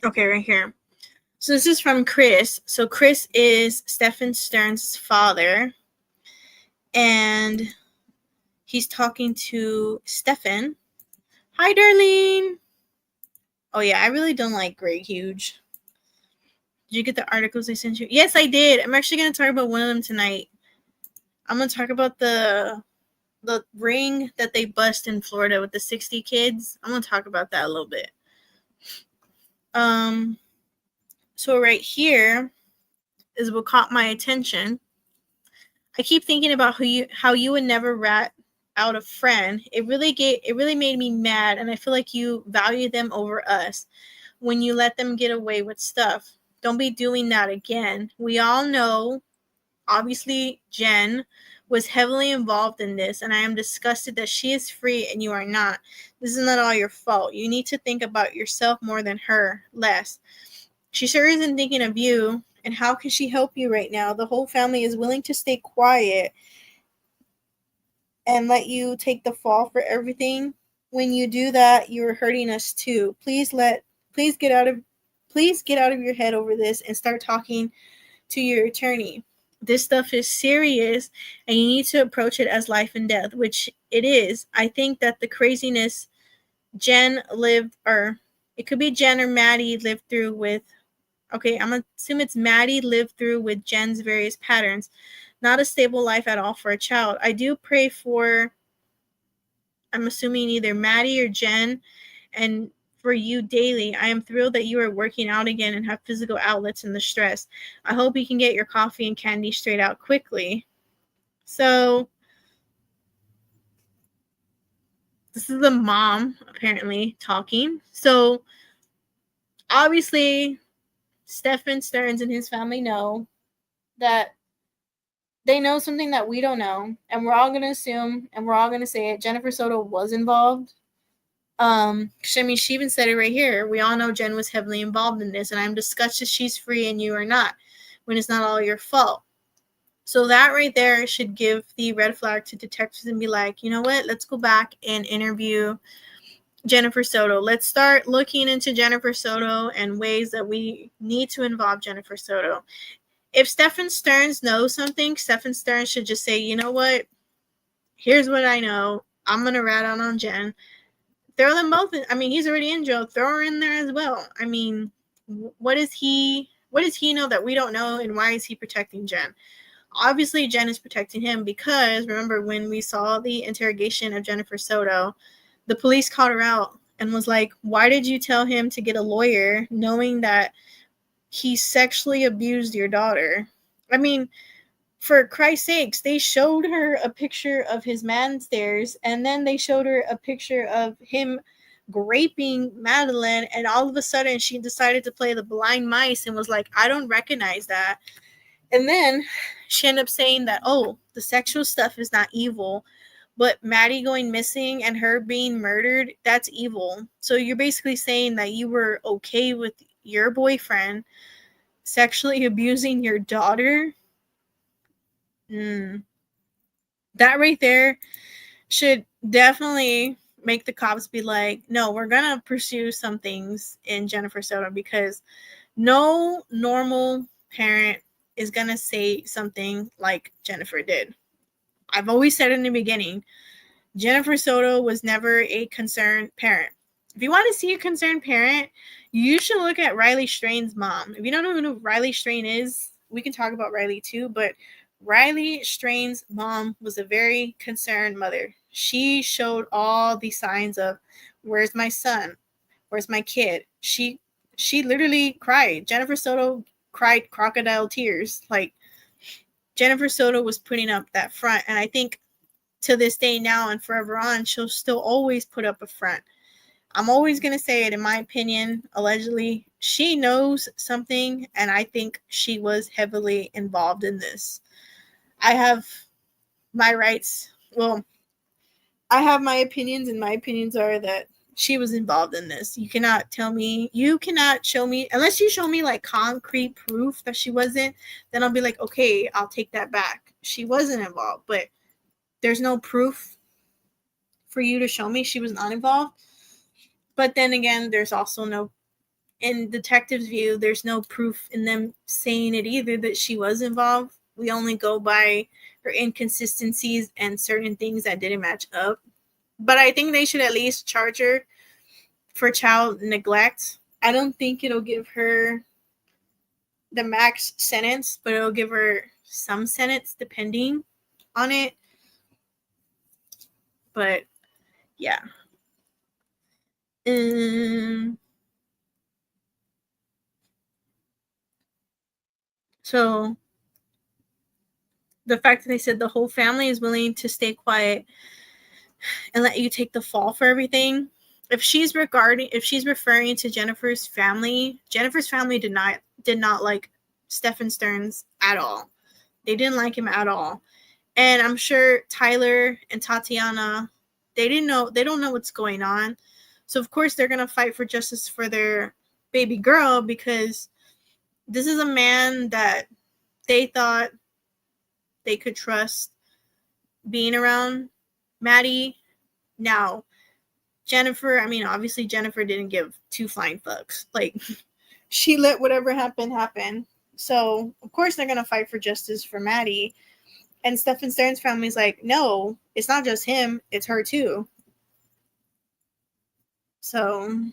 Okay, right here. So this is from Chris. So Chris is Stefan Stearns' father, and he's talking to Stefan. Hi, Darlene. Oh yeah, I really don't like Gray Hughes. Did you get the articles I sent you? Yes, I did. I'm actually going to talk about one of them tonight. I'm going to talk about the ring that they bust in Florida with the 60 kids. I'm going to talk about that a little bit. So right here is what caught my attention. I keep thinking about how you would never rat out a friend. It really made me mad, and I feel like you value them over us when you let them get away with stuff. Don't be doing that again. We all know, obviously, Jen was heavily involved in this, and I am disgusted that she is free and you are not. This is not all your fault. You need to think about yourself more than her, less. She sure isn't thinking of you, and how can she help you right now? The whole family is willing to stay quiet and let you take the fall for everything. When you do that, you're hurting us too. Please get out of your head over this and start talking to your attorney. This stuff is serious, and you need to approach it as life and death, which it is. I think that the craziness Jen lived, or it could be Jen or Maddie lived through with, okay, I'm going to assume it's Maddie lived through with Jen's various patterns. Not a stable life at all for a child. I do pray for, I'm assuming either Maddie or Jen, and for you daily. I am thrilled that you are working out again and have physical outlets in the stress. I hope you can get your coffee and candy straight out quickly. So this is the mom apparently talking. So obviously Stefan Stearns and his family know that they know something that we don't know, and we're all going to assume, and we're all going to say it. Jennifer Soto was involved. She even said it right here. We all know Jen was heavily involved in this, and I'm disgusted she's free and you are not, when it's not all your fault. So that right there should give the red flag to detectives and be like, you know what? Let's go back and interview Jennifer Soto. Let's start looking into Jennifer Soto and ways that we need to involve Jennifer Soto. if Stephen Stearns knows something, Stephen Stearns should just say, you know what? Here's what I know. I'm going to rat out on Jen. Throw them both in. I mean, he's already in jail. Throw her in there as well. I mean, what does he know that we don't know, and why is he protecting Jen? Obviously, Jen is protecting him because, remember, when we saw the interrogation of Jennifer Soto, the police called her out and was like, why did you tell him to get a lawyer knowing that he sexually abused your daughter? I mean, for Christ's sakes, they showed her a picture of his man stairs, and then they showed her a picture of him graping Madeline, and all of a sudden she decided to play the blind mice and was like, I don't recognize that. And then she ended up saying that, oh, the sexual stuff is not evil, but Maddie going missing and her being murdered, that's evil. So you're basically saying that you were okay with your boyfriend sexually abusing your daughter? That right there should definitely make the cops be like, no, we're gonna pursue some things in Jennifer Soto, because no normal parent is gonna say something like Jennifer did. I've always said in the beginning, Jennifer Soto was never a concerned parent. If you want to see a concerned parent, you should look at Riley Strain's mom. If you don't know who Riley Strain is, we can talk about Riley too, but Riley Strain's mom was a very concerned mother. She showed all the signs of, where's my son? Where's my kid? She literally cried. Jennifer Soto cried crocodile tears. Like, Jennifer Soto was putting up that front, and I think to this day now and forever on, she'll still always put up a front. I'm always going to say it, in my opinion, allegedly, she knows something, and I think she was heavily involved in this. I have my rights. Well, I have my opinions, and my opinions are that she was involved in this. You cannot show me, unless you show me like concrete proof that she wasn't, then I'll be like, okay, I'll take that back. She wasn't involved, but there's no proof for you to show me she was not involved. But then again, there's also no, in detectives' view, there's no proof in them saying it either that she was involved. We only go by her inconsistencies and certain things that didn't match up. But I think they should at least charge her for child neglect. I don't think it'll give her the max sentence, but it'll give her some sentence depending on it. But yeah. So the fact that they said the whole family is willing to stay quiet and let you take the fall for everything. If she's referring to Jennifer's family did not like Stephen Stearns at all. They didn't like him at all. And I'm sure Tyler and Tatiana, they don't know what's going on. So of course they're gonna fight for justice for their baby girl, because this is a man that they thought they could trust being around Maddie. Now, Jennifer, I mean, obviously Jennifer didn't give two flying fucks. Like, she let whatever happen. So of course they're gonna fight for justice for Maddie. And Stephen Stearns' family's like, no, it's not just him, it's her too. So, and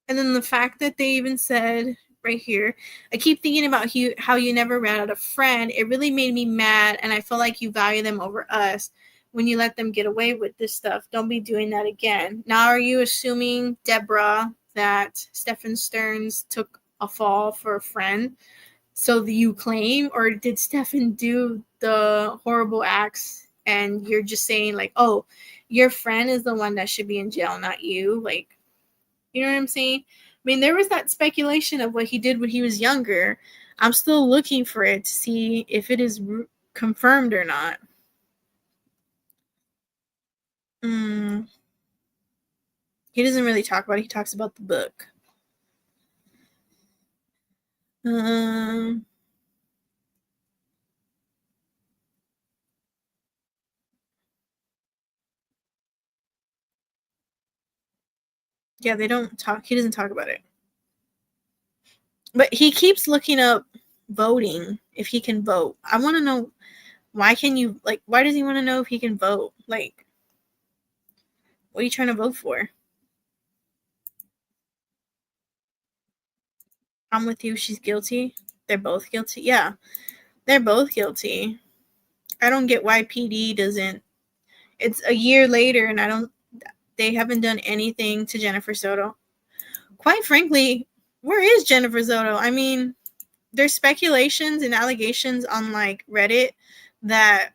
then the fact that they even said right here, I keep thinking about how you never ran out of friend. It really made me mad, and I feel like you value them over us when you let them get away with this stuff. Don't be doing that again. Now, are you assuming, Deborah, that Stephen Stearns took a fall for a friend? So you claim, or did Stephen do the horrible acts and you're just saying like, oh, your friend is the one that should be in jail, not you? Like, you know what I'm saying? I mean, there was that speculation of what he did when he was younger. I'm still looking for it to see if it is confirmed or not. He doesn't really talk about it. He talks about the book. Yeah, they don't talk. He doesn't talk about it. But he keeps looking up voting, if he can vote. I want to know, why does he want to know if he can vote? Like, what are you trying to vote for? I'm with you. She's guilty. They're both guilty. Yeah, they're both guilty. I don't get why PD doesn't. It's a year later, and they haven't done anything to Jennifer Soto. Quite frankly, where is Jennifer Soto? I mean, there's speculations and allegations on like Reddit that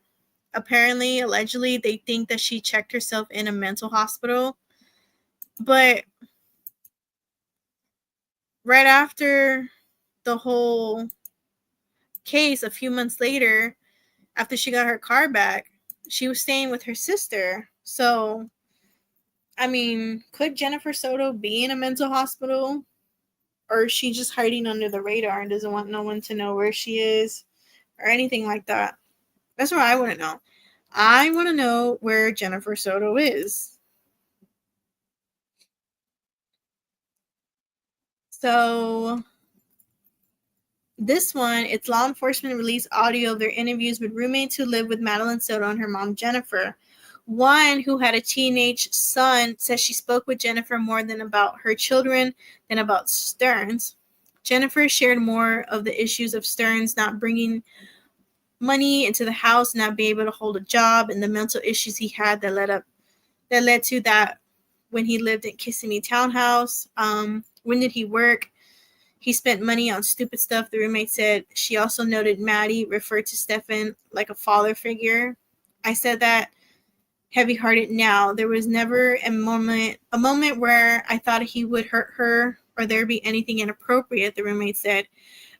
apparently, allegedly, they think that she checked herself in a mental hospital. But right after the whole case, a few months later, after she got her car back, she was staying with her sister. So, I mean, could Jennifer Soto be in a mental hospital? Or is she just hiding under the radar and doesn't want no one to know where she is or anything like that? That's what I want to know. I want to know where Jennifer Soto is. So this one, it's law enforcement released audio of their interviews with roommates who live with Madeline Soto and her mom, Jennifer. One who had a teenage son says she spoke with Jennifer more than about her children than about Stearns. Jennifer shared more of the issues of Stearns not bringing money into the house, not being able to hold a job, and the mental issues he had that led to that when he lived in Kissimmee Townhouse. When did he work? He spent money on stupid stuff, the roommate said. She also noted Maddie referred to Stefan like a father figure. I said that heavy-hearted now. There was never a moment where I thought he would hurt her or there be anything inappropriate, the roommate said.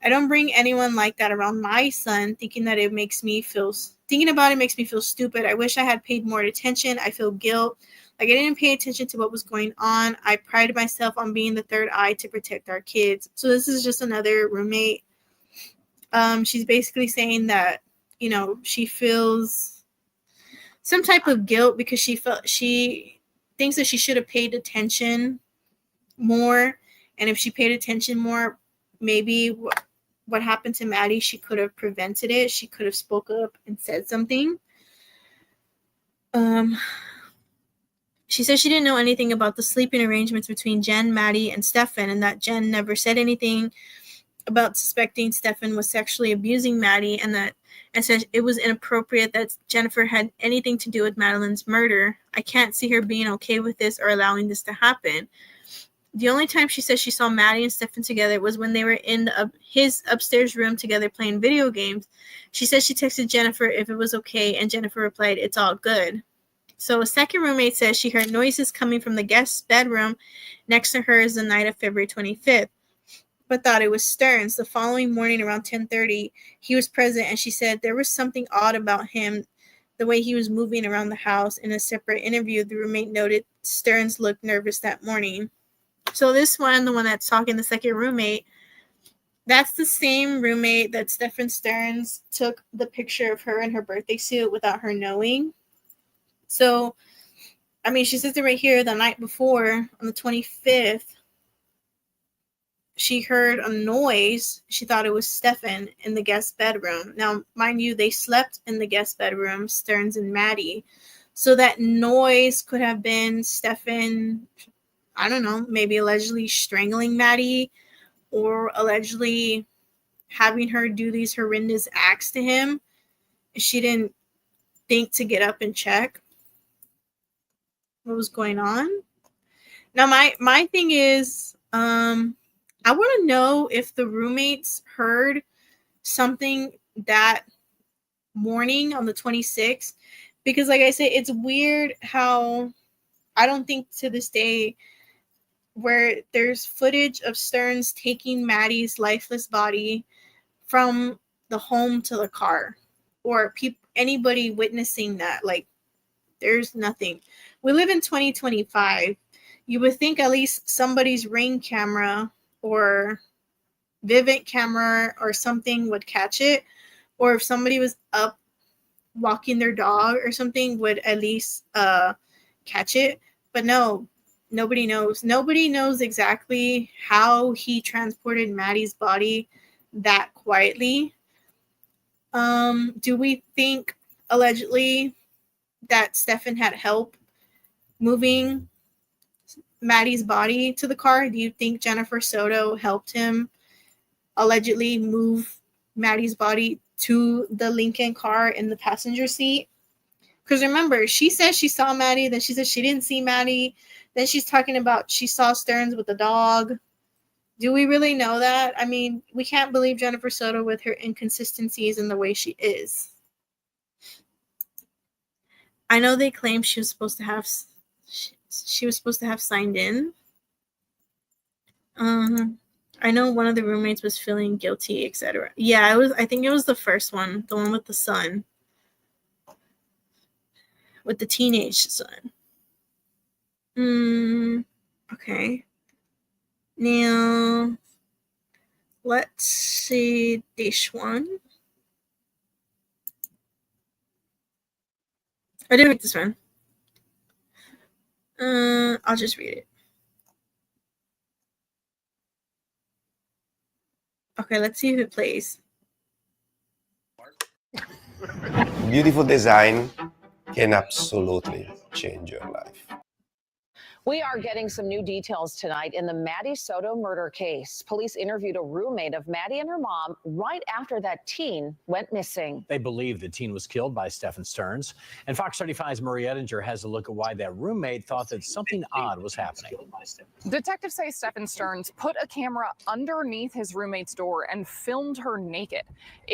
I don't bring anyone like that around my son, thinking about it makes me feel stupid. I wish I had paid more attention. I feel guilt. Like I didn't pay attention to what was going on. I prided myself on being the third eye to protect our kids. So this is just another roommate. She's basically saying that, she feels some type of guilt because she thinks that she should have paid attention more. And if she paid attention more, maybe what happened to Maddie, she could have prevented it. She could have spoke up and said something. She said she didn't know anything about the sleeping arrangements between Jen, Maddie, and Stefan, and that Jen never said anything about suspecting Stefan was sexually abusing Maddie, and said it was inappropriate that Jennifer had anything to do with Madeline's murder. I can't see her being okay with this or allowing this to happen. The only time she says she saw Maddie and Stefan together was when they were in his upstairs room together playing video games. She said she texted Jennifer if it was okay, and Jennifer replied, "It's all good." So a second roommate says she heard noises coming from the guest's bedroom next to hers the night of February 25th, but thought it was Stearns. The following morning around 10:30, he was present, and she said there was something odd about him, the way he was moving around the house. In a separate interview, the roommate noted Stearns looked nervous that morning. So this one, the one that's talking, the second roommate, that's the same roommate that Stefan Stearns took the picture of her in her birthday suit without her knowing. So, I mean, she says it right here, the night before, on the 25th, she heard a noise. She thought it was Stefan in the guest bedroom. Now, mind you, they slept in the guest bedroom, Stearns and Maddie. So that noise could have been Stefan, I don't know, maybe allegedly strangling Maddie or allegedly having her do these horrendous acts to him. She didn't think to get up and check what was going on. Now, my thing is, I want to know if the roommates heard something that morning on the 26th, because like I said, it's weird how I don't think to this day where there's footage of Stearns taking Maddie's lifeless body from the home to the car, or anybody witnessing that. Like, there's nothing. We live in 2025. You would think at least somebody's Ring camera or Vivint camera or something would catch it, or if somebody was up walking their dog or something would at least catch it. But no, nobody knows. Nobody knows exactly how he transported Maddie's body that quietly. Do we think allegedly that Stefan had help moving Maddie's body to the car? Do you think Jennifer Soto helped him allegedly move Maddie's body to the Lincoln car in the passenger seat? Because remember, she said she saw Maddie, then she said she didn't see Maddie, then she's talking about she saw Stearns with the dog. Do we really know that? I mean, we can't believe Jennifer Soto with her inconsistencies in the way she is. I know they claim she was supposed to have signed in. I know one of the roommates was feeling guilty, etc. Yeah, it was. I think it was the first one, the one with the son, with the teenage son. Okay. Now, let's see this one. I didn't read this one. I'll just read it. Okay, let's see if it plays. Beautiful design can absolutely change your life. We are getting some new details tonight in the Maddie Soto murder case. Police interviewed a roommate of Maddie and her mom right after that teen went missing. They believe the teen was killed by Stefan Stearns. And Fox 35's Marie Ettinger has a look at why that roommate thought that something odd was happening. Detectives say Stefan Stearns put a camera underneath his roommate's door and filmed her naked.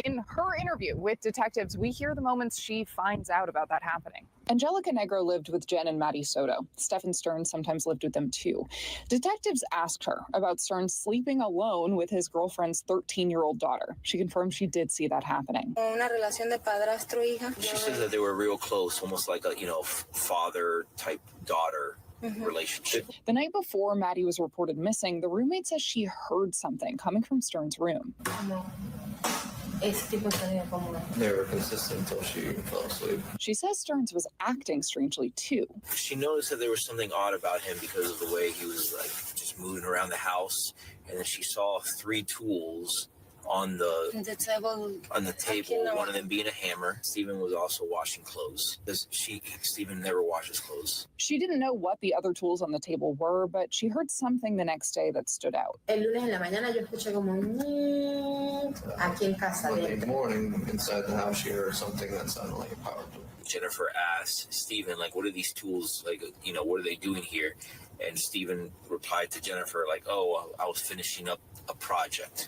In her interview with detectives, we hear the moments she finds out about that happening. Angelica Negro lived with Jen and Maddie Soto. Stefan Stearns sometimes lived with them too. Detectives asked her about Stearns sleeping alone with his girlfriend's 13-year-old daughter. She confirmed she did see that happening. She says that they were real close, almost like a, father type daughter relationship. The night before Maddie was reported missing, the roommate says she heard something coming from Stearns' room. They were consistent until she fell asleep. She says Stearns was acting strangely too. She noticed that there was something odd about him because of the way he was just moving around the house, and then she saw 3 tools on the table, one of them being a hammer. Stephen was also washing clothes. Stephen never washes clothes. She didn't know what the other tools on the table were, but she heard something the next day that stood out. In the morning, inside the house, she heard something that sounded like a power tool. Jennifer asked Stephen, what are these tools, what are they doing here? And Stephen replied to Jennifer, oh, I was finishing up a project.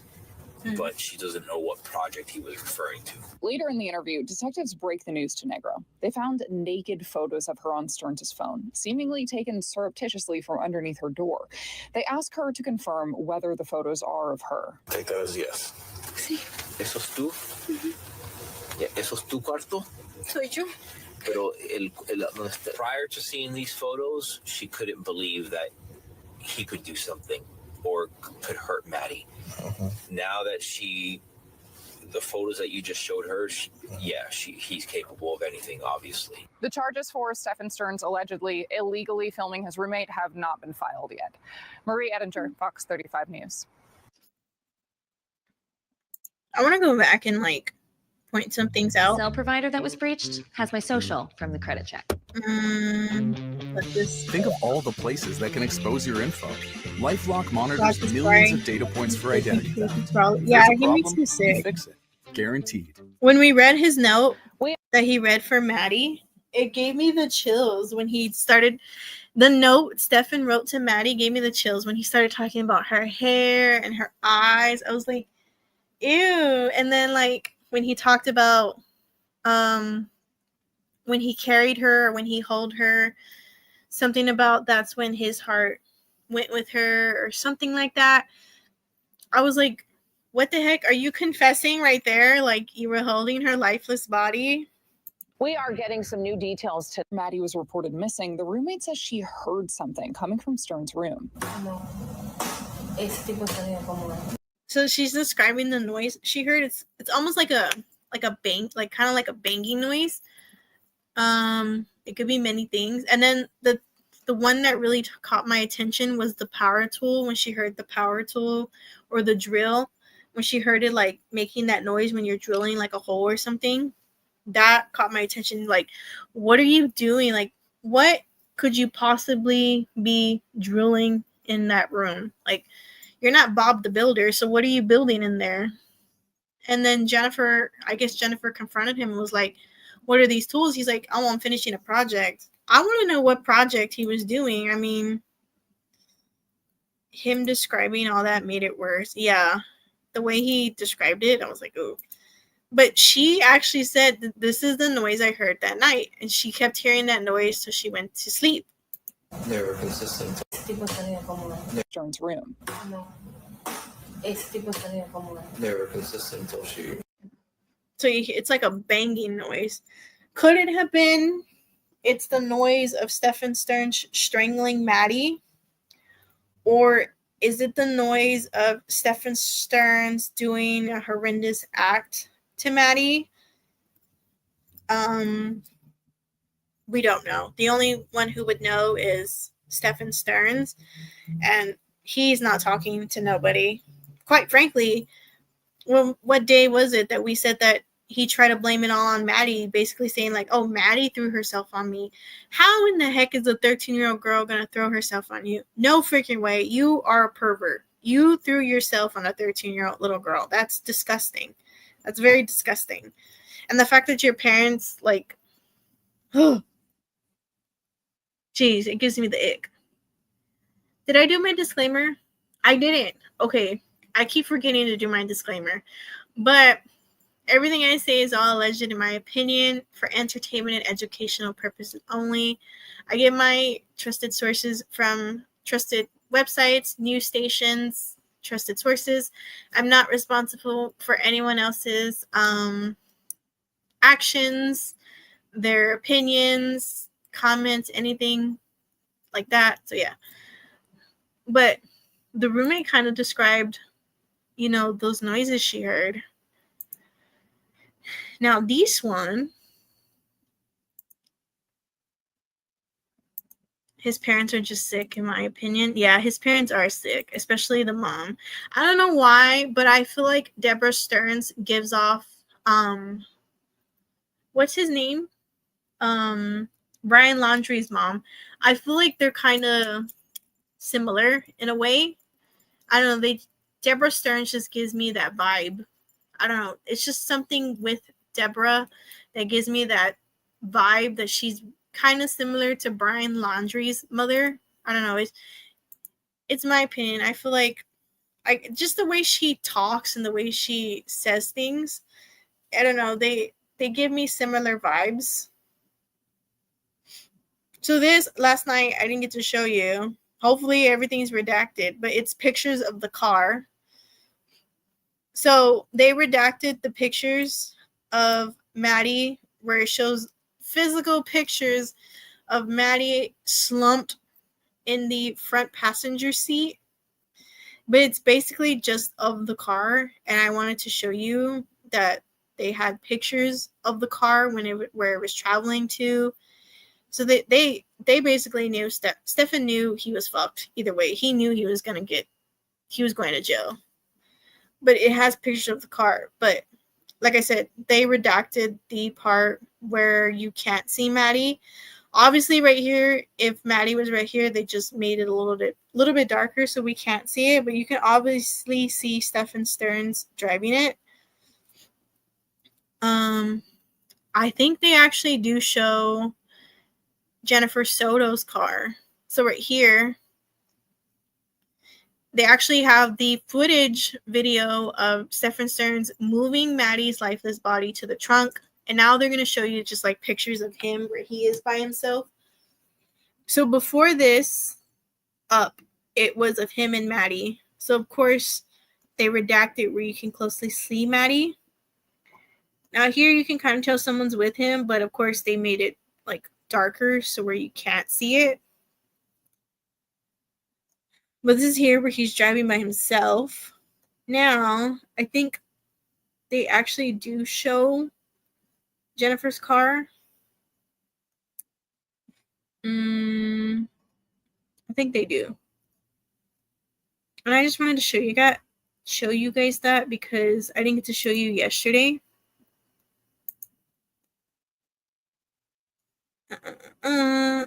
But she doesn't know what project he was referring to. Later in the interview, detectives break the news to Negro. They found naked photos of her on Stearns' phone, seemingly taken surreptitiously from underneath her door. They ask her to confirm whether the photos are of her. I take that as yes. Sí. ¿Eso es tú? ¿Eso es tu cuarto? Soy yo. Pero prior to seeing these photos, she couldn't believe that he could do something or could hurt Maddie. Now that the photos that you just showed her, he's capable of anything, obviously. The charges for Stefan Stearns allegedly illegally filming his roommate have not been filed yet. Marie Ettinger, Fox 35 News. I want to go back and point some things out. Cell provider that was breached has my social from the credit check. Think of all the places that can expose your info. LifeLock monitors millions of data points for identity theft. Yeah, he makes me sick. Fix it. Guaranteed. When we read his note that he read for Maddie, it gave me the chills when he started. The note Stefan wrote to Maddie gave me the chills when he started talking about her hair and her eyes. I was like, ew. And then when he talked about when he carried her, or when he held her, something about that's when his heart went with her or something like that. I was like, what the heck? Are you confessing right there? You were holding her lifeless body? We are getting some new details to Maddie was reported missing. The roommate says she heard something coming from Stearns' room. So she's describing the noise she heard. It's almost like a bang, kind of like a banging noise. It could be many things. And then the one that really caught my attention was the power tool. When she heard the power tool or the drill, when she heard it like making that noise when you're drilling like a hole or something, that caught my attention. Like, what are you doing? Like, what could you possibly be drilling in that room? Like, you're not Bob the Builder, so what are you building in there? And then Jennifer confronted him and was like, what are these tools? He's like, oh, I'm finishing a project. I want to know what project he was doing. I mean, him describing all that made it worse. Yeah, the way he described it, I was like, oh. But she actually said, this is the noise I heard that night. And she kept hearing that noise, so she went to sleep. They were consistent. Stern's room. They were consistent until she. So it's like a banging noise. Could it have been it's the noise of Stephen Stearns strangling Maddie? Or is it the noise of Stephen Stearns doing a horrendous act to Maddie? We don't know. The only one who would know is Stephen Stearns, and he's not talking to nobody. Quite frankly, well, what day was it that we said that he tried to blame it all on Maddie, basically saying like, oh, Maddie threw herself on me. How in the heck is a 13-year-old girl going to throw herself on you? No freaking way. You are a pervert. You threw yourself on a 13-year-old little girl. That's disgusting. That's very disgusting. And the fact that your parents, like, oh, geez, it gives me the ick. Did I do my disclaimer? I didn't. Okay. I keep forgetting to do my disclaimer. But everything I say is all alleged in my opinion for entertainment and educational purposes only. I get my trusted sources from trusted websites, news stations, trusted sources. I'm not responsible for anyone else's actions, their opinions, comments, anything like that. So yeah. But the roommate kind of described, you know, those noises she heard. Now, this one, his parents are just sick, in my opinion. Yeah, his parents are sick, especially the mom. I don't know why, but I feel like Deborah Stearns gives off, what's his name? Brian Laundrie's mom. I feel like they're kind of similar in a way. I don't know. Deborah Stearns just gives me that vibe. I don't know. It's just something with Deborah that gives me that vibe that she's kind of similar to Brian Laundrie's mother. I don't know. It's my opinion. I feel like just the way she talks and the way she says things, I don't know. They give me similar vibes. So this last night I didn't get to show you. Hopefully everything's redacted, but it's pictures of the car. So they redacted the pictures of Maddie where it shows physical pictures of Maddie slumped in the front passenger seat. But it's basically just of the car. And I wanted to show you that they had pictures of the car where it was traveling to. So they basically knew Stefan knew he was fucked either way. He knew he was going to jail. But it has pictures of the car. But like I said, they redacted the part where you can't see Maddie. Obviously, right here, if Maddie was right here, they just made it a little bit darker so we can't see it. But you can obviously see Stephen Stearns driving it. I think they actually do show Jennifer Soto's car. So right here, they actually have the footage video of Stephen Stearns moving Maddie's lifeless body to the trunk. And now they're going to show you just like pictures of him where he is by himself. So before this up, it was of him and Maddie. So of course they redacted where you can closely see Maddie. Now here you can kind of tell someone's with him, but of course they made it like darker so where you can't see it. But this is here where he's driving by himself. Now, I think they actually do show Jennifer's car. think they do. And I just wanted to show you guys that because I didn't get to show you yesterday.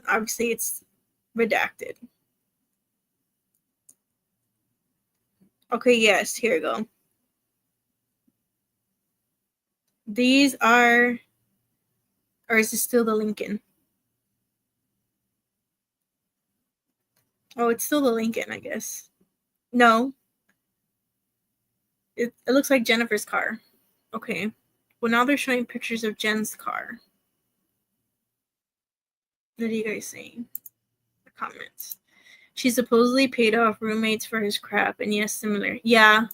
Obviously it's redacted. Okay, yes, here we go. These are, or is it still the Lincoln? Oh, it's still the Lincoln, I guess. No. It looks like Jennifer's car. Okay. Well, now they're showing pictures of Jen's car. What are you guys saying? The comments. She supposedly paid off roommates for his crap, and yes, similar. Yeah,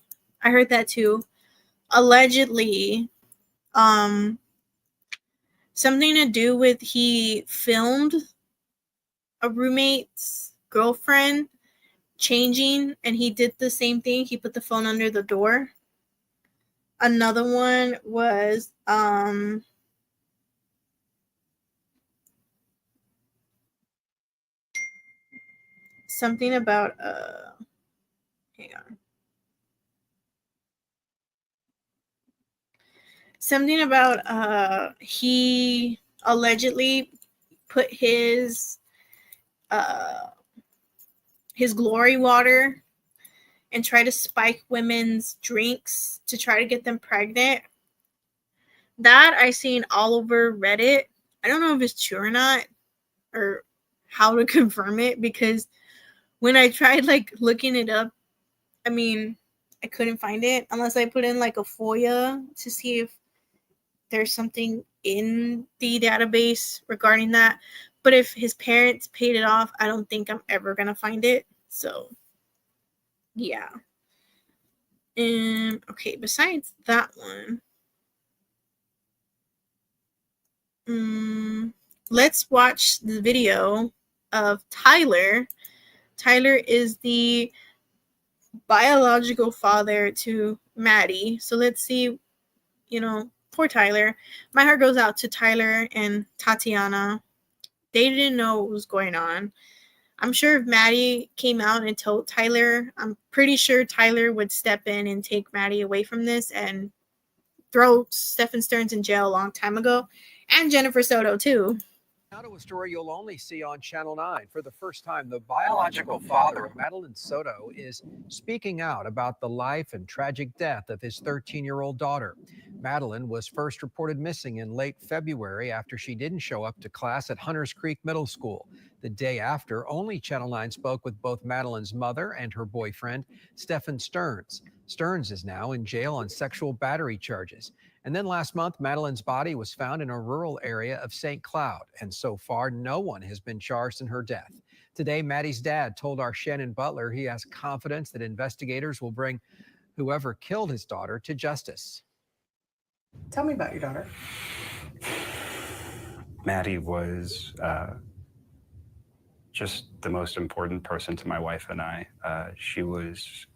I heard that too. Allegedly, something to do with he filmed a roommate's girlfriend changing, and he did the same thing. He put the phone under the door. Another one was something about hang on. Something about he allegedly put his glory water and try to spike women's drinks to try to get them pregnant. That I seen all over Reddit. I don't know if it's true or not, or how to confirm it, because when I tried like looking it up, I mean, I couldn't find it unless I put in like a FOIA to see if there's something in the database regarding that. But if his parents paid it off, I don't think I'm ever gonna find it. So yeah. Okay, besides that one, let's watch the video of Tyler. Tyler is the biological father to Maddie. So let's see, poor Tyler. My heart goes out to Tyler and Tatiana. They didn't know what was going on. I'm sure if Maddie came out and told Tyler, I'm pretty sure Tyler would step in and take Maddie away from this and throw Stephen Stearns in jail a long time ago. And Jennifer Soto, too. Now to a story you'll only see on Channel 9. For the first time, the biological father of Madeline Soto is speaking out about the life and tragic death of his 13-year-old daughter. Madeline was first reported missing in late February after she didn't show up to class at Hunters Creek Middle School. The day after, only Channel 9 spoke with both Madeline's mother and her boyfriend, Stephen Stearns. Stearns is now in jail on sexual battery charges. And then last month, Madeline's body was found in a rural area of St. Cloud. And so far, no one has been charged in her death. Today, Maddie's dad told our Shannon Butler he has confidence that investigators will bring whoever killed his daughter to justice. Tell me about your daughter. Maddie was just the most important person to my wife and I. She was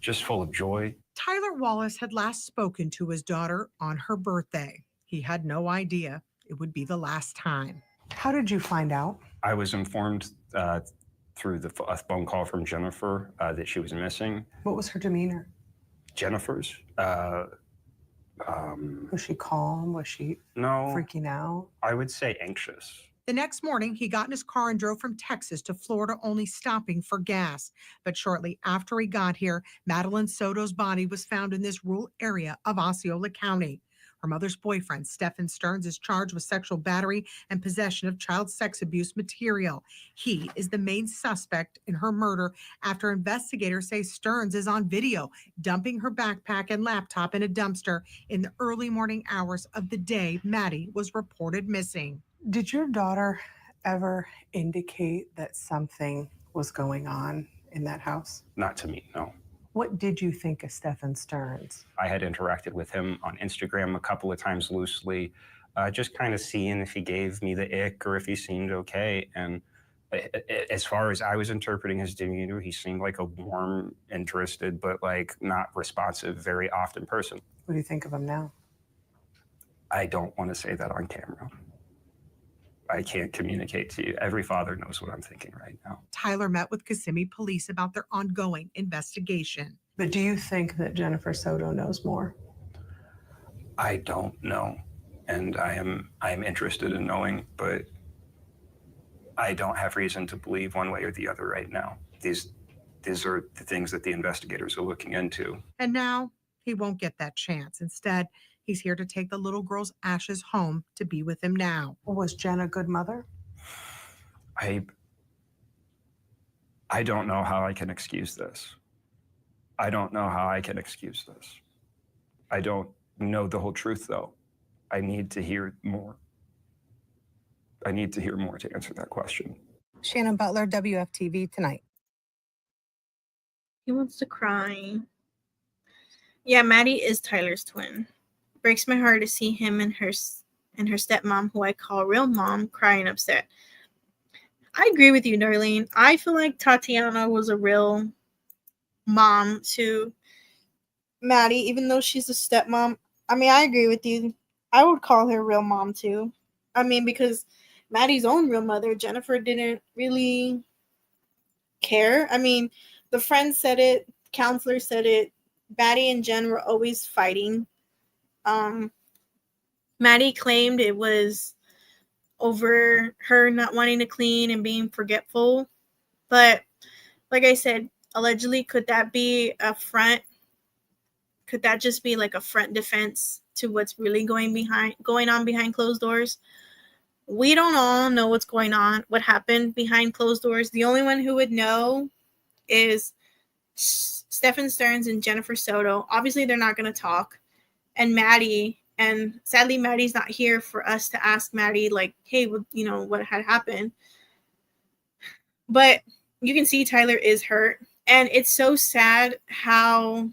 just full of joy. Tyler Wallace had last spoken to his daughter on her birthday. He had no idea it would be the last time. How did you find out? I was informed through a phone call from Jennifer that she was missing. What was her demeanor? Jennifer's? Was she calm? Was she freaking out? I would say anxious. The next morning, he got in his car and drove from Texas to Florida, only stopping for gas. But shortly after he got here, Madeline Soto's body was found in this rural area of Osceola County. Her mother's boyfriend, Stephen Stearns, is charged with sexual battery and possession of child sex abuse material. He is the main suspect in her murder after investigators say Stearns is on video dumping her backpack and laptop in a dumpster in the early morning hours of the day Maddie was reported missing. Did your daughter ever indicate that something was going on in that house? Not to me, no. What did you think of Stephen Stearns? I had interacted with him on Instagram a couple of times loosely, just kind of seeing if he gave me the ick or if he seemed okay. And as far as I was interpreting his demeanor, he seemed like a warm, interested, but like not responsive, very often person. What do you think of him now? I don't want to say that on camera. I can't communicate to you. Every father knows what I'm thinking right now. Tyler met with Kissimmee police about their ongoing investigation. But do you think that Jennifer Soto knows more? I don't know, and I'm interested in knowing, but I don't have reason to believe one way or the other right now. These are the things that the investigators are looking into. And now he won't get that chance. Instead, he's here to take the little girl's ashes home to be with him now. Was Jen a good mother? I don't know how I can excuse this. I don't know how I can excuse this. I don't know the whole truth, though. I need to hear more. I need to hear more to answer that question. Shannon Butler, WFTV Tonight. He wants to cry. Yeah, Maddie is Tyler's twin. Breaks my heart to see him and her stepmom, who I call real mom, crying upset. I agree with you, Darlene. I feel like Tatiana was a real mom to Maddie, even though she's a stepmom. I mean, I agree with you. I would call her real mom too. I mean, because Maddie's own real mother, Jennifer, didn't really care. I mean, the friends said it, counselor said it. Maddie and Jen were always fighting. Maddie claimed it was over her not wanting to clean and being forgetful. But like I said, allegedly, could that be a front? Could that just be like a front defense to what's really going on behind closed doors? We don't all know what's going on, what happened behind closed doors. The only one who would know is Stephen Stearns and Jennifer Soto. Obviously, they're not going to talk. And Maddie, and sadly, Maddie's not here for us to ask Maddie, like, hey, what had happened. But you can see Tyler is hurt. And it's so sad how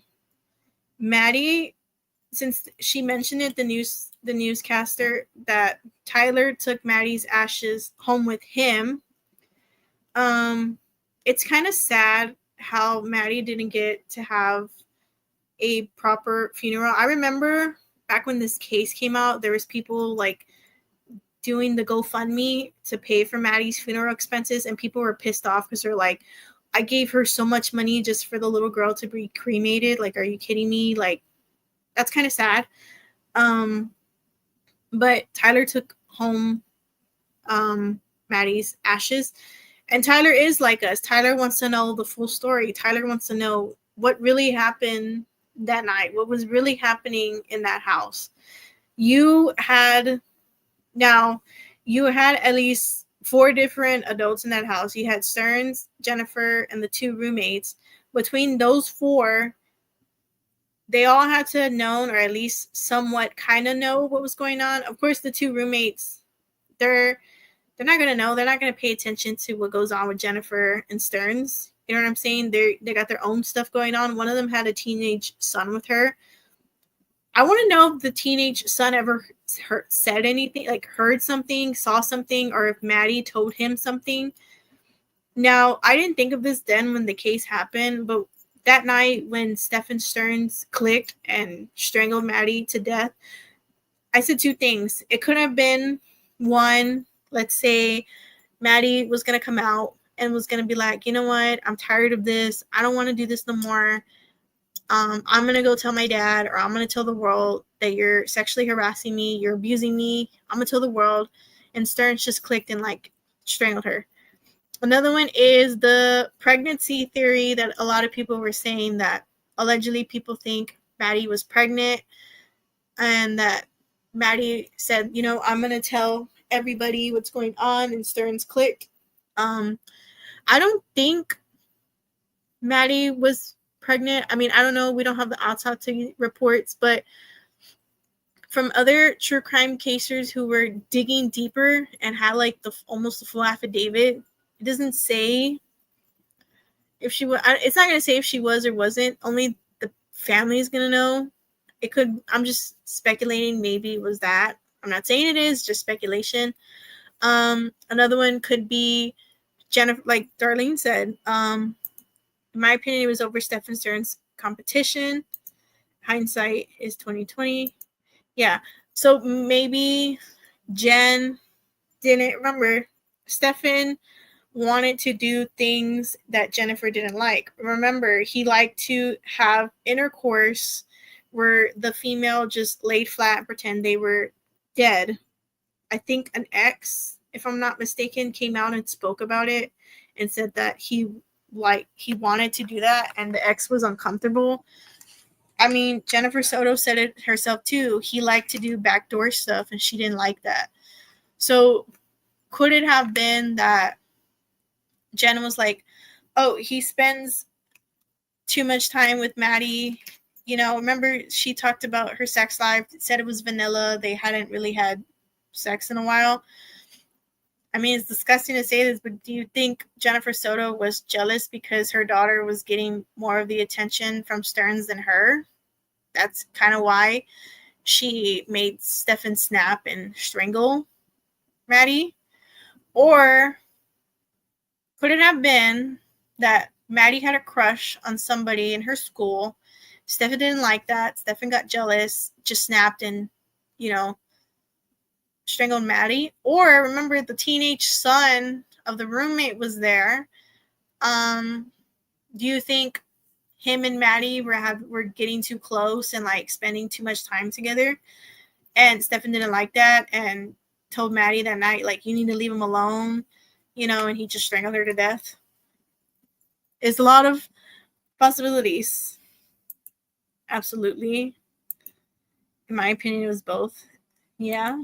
Maddie, since she mentioned it, the newscaster, that Tyler took Maddie's ashes home with him. It's kind of sad how Maddie didn't get to have a proper funeral. I remember back when this case came out, there was people like doing the GoFundMe to pay for Maddie's funeral expenses, and people were pissed off because they're like, I gave her so much money just for the little girl to be cremated. Like, are you kidding me? Like, that's kind of sad. But Tyler took home Maddie's ashes. And Tyler is like us. Tyler wants to know the full story. Tyler wants to know what really happened that night, what was really happening in that house. You had at least 4 different adults in that house. You had Stearns, Jennifer, and the 2 roommates. Between those 4, they all had to have known, or at least somewhat kind of know what was going on. Of course, the 2 roommates, they're not going to know. They're not going to pay attention to what goes on with Jennifer and Stearns. You know what I'm saying? They got their own stuff going on. One of them had a teenage son with her. I want to know if the teenage son ever said anything, like heard something, saw something, or if Maddie told him something. Now, I didn't think of this then when the case happened, but that night when Stephen Stearns clicked and strangled Maddie to death, I said 2 things. It could have been, one, let's say Maddie was going to come out and was going to be like, you know what? I'm tired of this. I don't want to do this no more. I'm going to go tell my dad, or I'm going to tell the world that you're sexually harassing me. You're abusing me. I'm going to tell the world. And Stearns just clicked and like strangled her. Another one is the pregnancy theory that a lot of people were saying, that allegedly people think Maddie was pregnant, and that Maddie said, I'm going to tell everybody what's going on, and Stearns clicked. I don't think Maddie was pregnant. I mean, I don't know. We don't have the autopsy reports, but from other true crime casers who were digging deeper and had like almost the full affidavit, it doesn't say if she was. It's not going to say if she was or wasn't. Only the family is going to know. It could. I'm just speculating. Maybe it was that. I'm not saying it is. Just speculation. Another one could be Jennifer, like Darlene said. In my opinion, it was over Stephen Stearns' competition. Hindsight is 2020. Yeah. So maybe Jen didn't remember. Stefan wanted to do things that Jennifer didn't like. Remember, he liked to have intercourse where the female just laid flat and pretend they were dead. I think an ex, if I'm not mistaken, came out and spoke about it and said that he wanted to do that and the ex was uncomfortable. I mean, Jennifer Soto said it herself too. He liked to do backdoor stuff and she didn't like that. So could it have been that Jen was like, oh, he spends too much time with Maddie? You know, remember she talked about her sex life, said it was vanilla. They hadn't really had sex in a while. I mean, it's disgusting to say this, but do you think Jennifer Soto was jealous because her daughter was getting more of the attention from Stearns than her? That's kind of why she made Stefan snap and strangle Maddie? Or could it have been that Maddie had a crush on somebody in her school? Stefan didn't like that. Stefan got jealous, just snapped and, you know, strangled Maddie. Or remember the teenage son of the roommate was there. Do you think him and Maddie were getting too close and like spending too much time together? And Stefan didn't like that and told Maddie that night, like, you need to leave him alone, you know, and he just strangled her to death. It's a lot of possibilities. Absolutely. In my opinion, it was both. Yeah.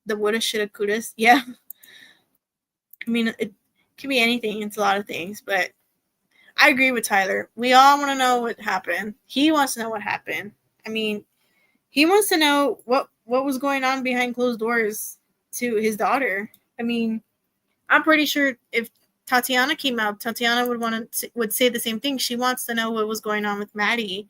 The woulda, shoulda, couldas. Yeah. I mean, it can be anything. It's a lot of things, but I agree with Tyler. We all want to know what happened. He wants to know what happened. I mean, he wants to know what was going on behind closed doors to his daughter. I mean, I'm pretty sure if Tatiana came out, Tatiana would say the same thing. She wants to know what was going on with Maddie.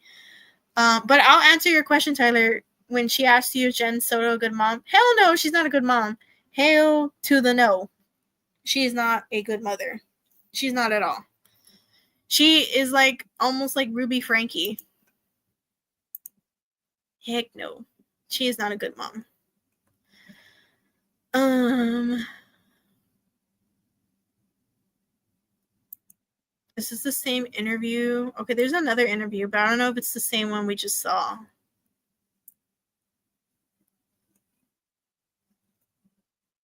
But I'll answer your question, Tyler. When she asked you, Jen Soto a good mom? Hell no, she's not a good mom. Hail to the no. She's not a good mother. She's not at all. She is like almost like Ruby Frankie. Heck no. She is not a good mom. This is the same interview. Okay, there's another interview, but I don't know if it's the same one we just saw.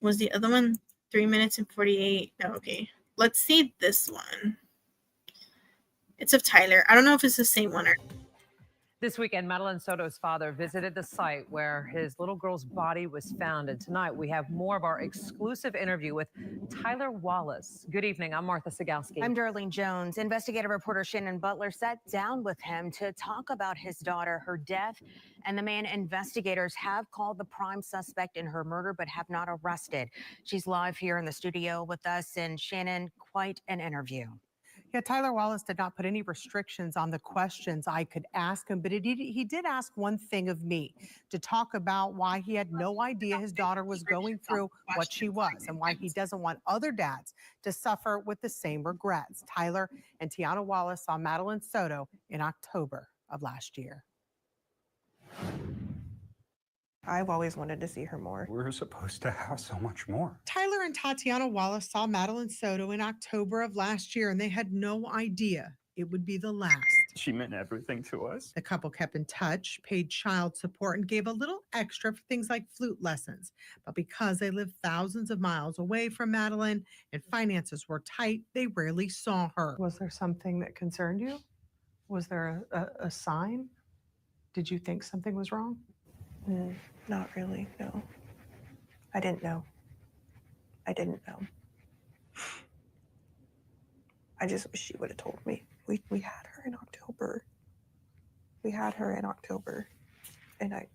Was the other one 3 minutes and 48? No, okay. Let's see this one. It's of Tyler. I don't know if it's the same one or. This weekend, Madeline Soto's father visited the site where his little girl's body was found. And tonight, we have more of our exclusive interview with Tyler Wallace. Good evening. I'm Martha Sagowski. I'm Darlene Jones. Investigative reporter Shannon Butler sat down with him to talk about his daughter, her death, and the man investigators have called the prime suspect in her murder but have not arrested. She's live here in the studio with us. And Shannon, quite an interview. Yeah, Tyler Wallace did not put any restrictions on the questions I could ask him, but he did ask one thing of me, to talk about why he had no idea his daughter was going through what she was and why he doesn't want other dads to suffer with the same regrets. Tyler and Tiana Wallace saw Madeline Soto in October of last year. I've always wanted to see her more. We're supposed to have so much more. Tyler and Tatiana Wallace saw Madeline Soto in October of last year, and they had no idea it would be the last. She meant everything to us. The couple kept in touch, paid child support, and gave a little extra for things like flute lessons. But because they lived thousands of miles away from Madeline and finances were tight, they rarely saw her. Was there something that concerned you? Was there a sign? Did you think something was wrong? Not really, no. I didn't know. I didn't know. I just wish she would have told me. We had her in October. We had her in October. And I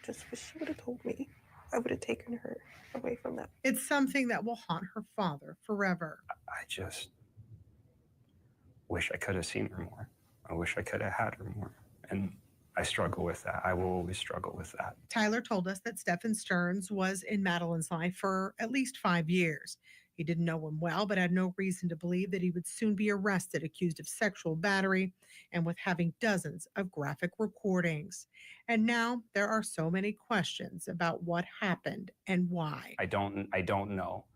just wish she would have told me. I would have taken her away from that. It's something that will haunt her father forever. I just wish I could have seen her more. I wish I could have had her more. And I struggle with that. I will always struggle with that. Tyler told us that Stefan Stearns was in Madeline's life for at least 5 years. He didn't know him well, but had no reason to believe that he would soon be arrested, accused of sexual battery, and with having dozens of graphic recordings. And now there are so many questions about what happened and why. I don't know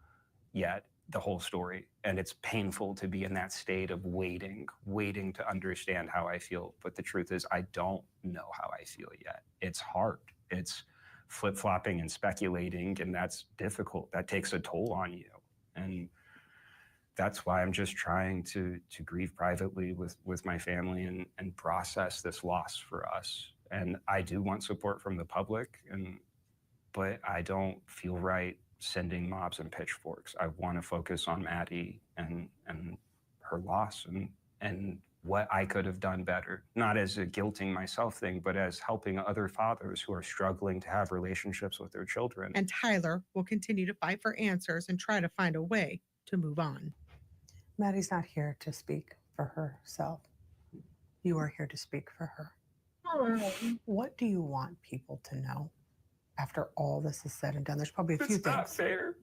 yet the whole story, and it's painful to be in that state of waiting to understand how I feel. But the truth is, I don't know how I feel yet. It's hard. It's flip-flopping and speculating, and that's difficult. That takes a toll on you. And that's why I'm just trying to grieve privately with my family and process this loss for us. And I do want support from the public, but I don't feel right sending mobs and pitchforks. I want to focus on Maddie and her loss and what I could have done better, not as a guilting myself thing, but as helping other fathers who are struggling to have relationships with their children. And Tyler will continue to fight for answers and try to find a way to move on. Maddie's not here to speak for herself. You are here to speak for her. What do you want people to know after all this is said and done? There's probably a few It's not things. fair.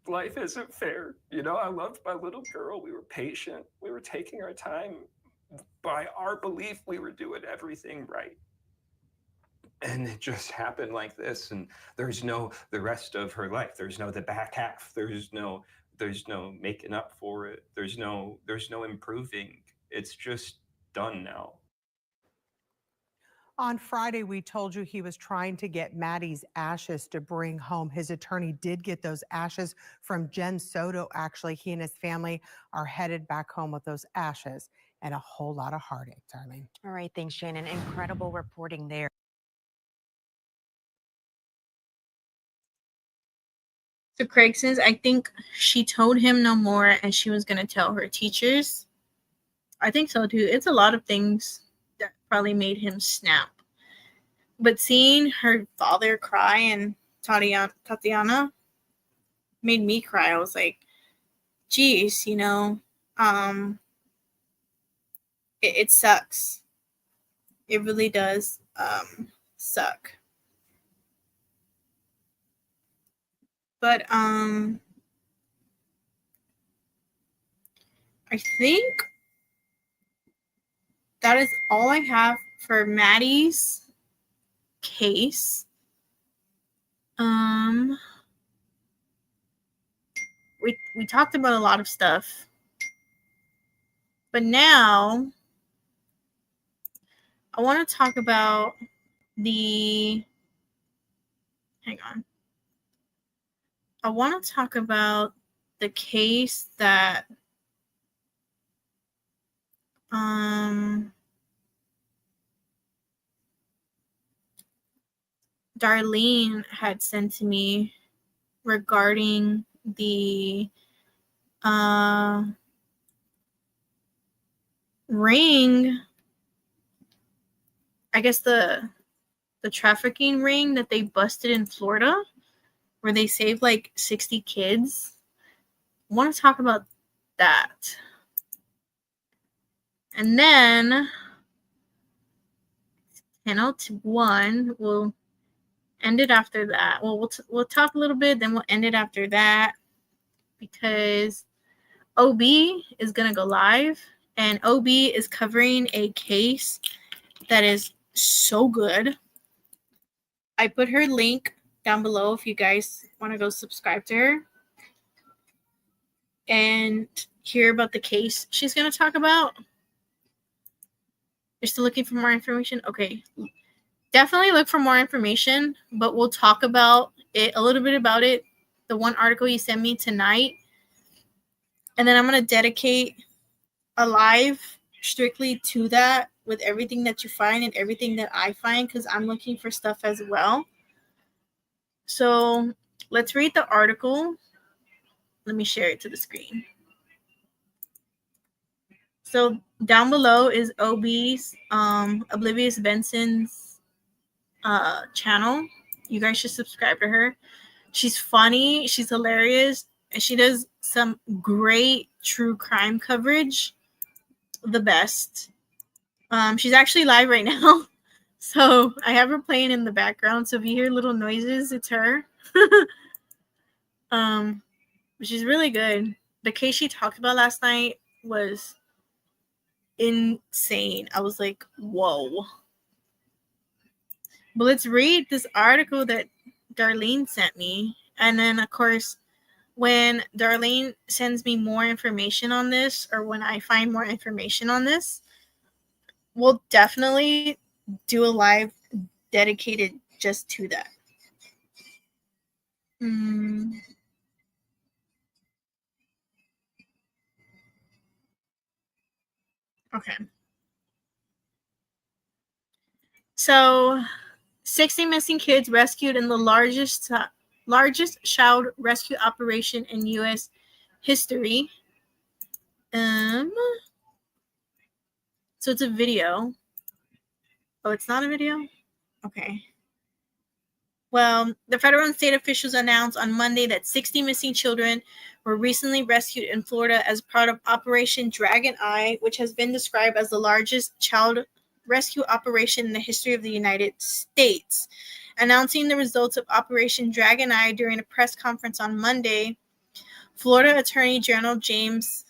Life isn't fair. You know, I loved my little girl. We were patient. We were taking our time. By our belief, we were doing everything right. And it just happened like this. And there's no the rest of her life. There's no the back half. There's no making up for it. There's no improving. It's just done now. On Friday, we told you he was trying to get Maddie's ashes to bring home. His attorney did get those ashes from Jen Soto. Actually, he and his family are headed back home with those ashes and a whole lot of heartache, darling. All right, thanks, Shannon. Incredible reporting there. So Craig says, I think she told him no more and she was going to tell her teachers. I think so too. It's a lot of things that probably made him snap. But seeing her father cry and Tatiana made me cry. I was like, geez, you know, it sucks. It really does suck. But I think that is all I have for Maddie's case. We talked about a lot of stuff. But now I want to talk about I want to talk about the case that Darlene had sent to me regarding the ring, I guess the trafficking ring that they busted in Florida, where they saved like 60 kids. I want to talk about that. And then 10:01, we'll end it after that. Well, we'll talk a little bit, then we'll end it after that, because OB is going to go live, and OB is covering a case that is so good. I put her link down below if you guys want to go subscribe to her and hear about the case she's going to talk about. You're still looking for more information? Okay. Definitely look for more information, but we'll talk about it, a little bit about it, the one article you sent me tonight. And then I'm going to dedicate a live strictly to that, with everything that you find and everything that I find, because I'm looking for stuff as well. So let's read the article. Let me share it to the screen. So down below is OB's, Oblivious Benson's channel. You guys should subscribe to her. She's funny, she's hilarious, and she does some great true crime coverage. The best. She's actually live right now. So I have her playing in the background. So if you hear little noises, it's her. She's really good. The case she talked about last night was insane. I was like, whoa. But let's read this article that Darlene sent me. And then, of course, when Darlene sends me more information on this, or when I find more information on this, we'll definitely do a live dedicated just to that. Okay. So, 60 missing kids rescued in the largest child rescue operation in U.S. history. So it's a video. Oh, it's not a video? Okay. Well, the federal and state officials announced on Monday that 60 missing children were recently rescued in Florida as part of Operation Dragon Eye, which has been described as the largest child rescue operation in the history of the United States. Announcing the results of Operation Dragon Eye during a press conference on Monday, Florida Attorney General James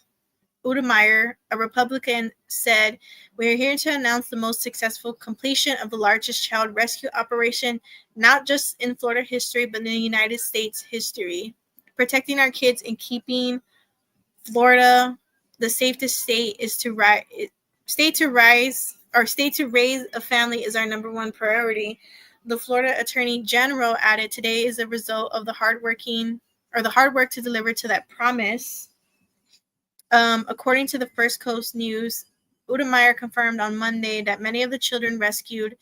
Udemeyer, a Republican, said, "We are here to announce the most successful completion of the largest child rescue operation, not just in Florida history, but in the United States history. Protecting our kids and keeping Florida the safest state is to raise a family is our number one priority." The Florida Attorney General added, "Today is a result of the hard work to deliver to that promise." According to the First Coast News, Udemeyer confirmed on Monday that many of the children rescued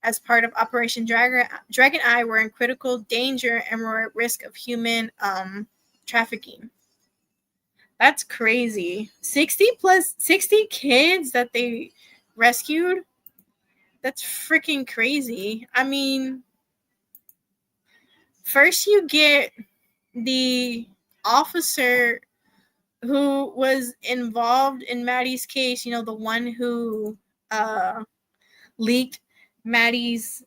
as part of Operation Dragon Eye were in critical danger and were at risk of human trafficking. That's crazy. 60 kids that they rescued? That's freaking crazy. I mean, first you get the officer who was involved in Maddie's case, the one who leaked Maddie's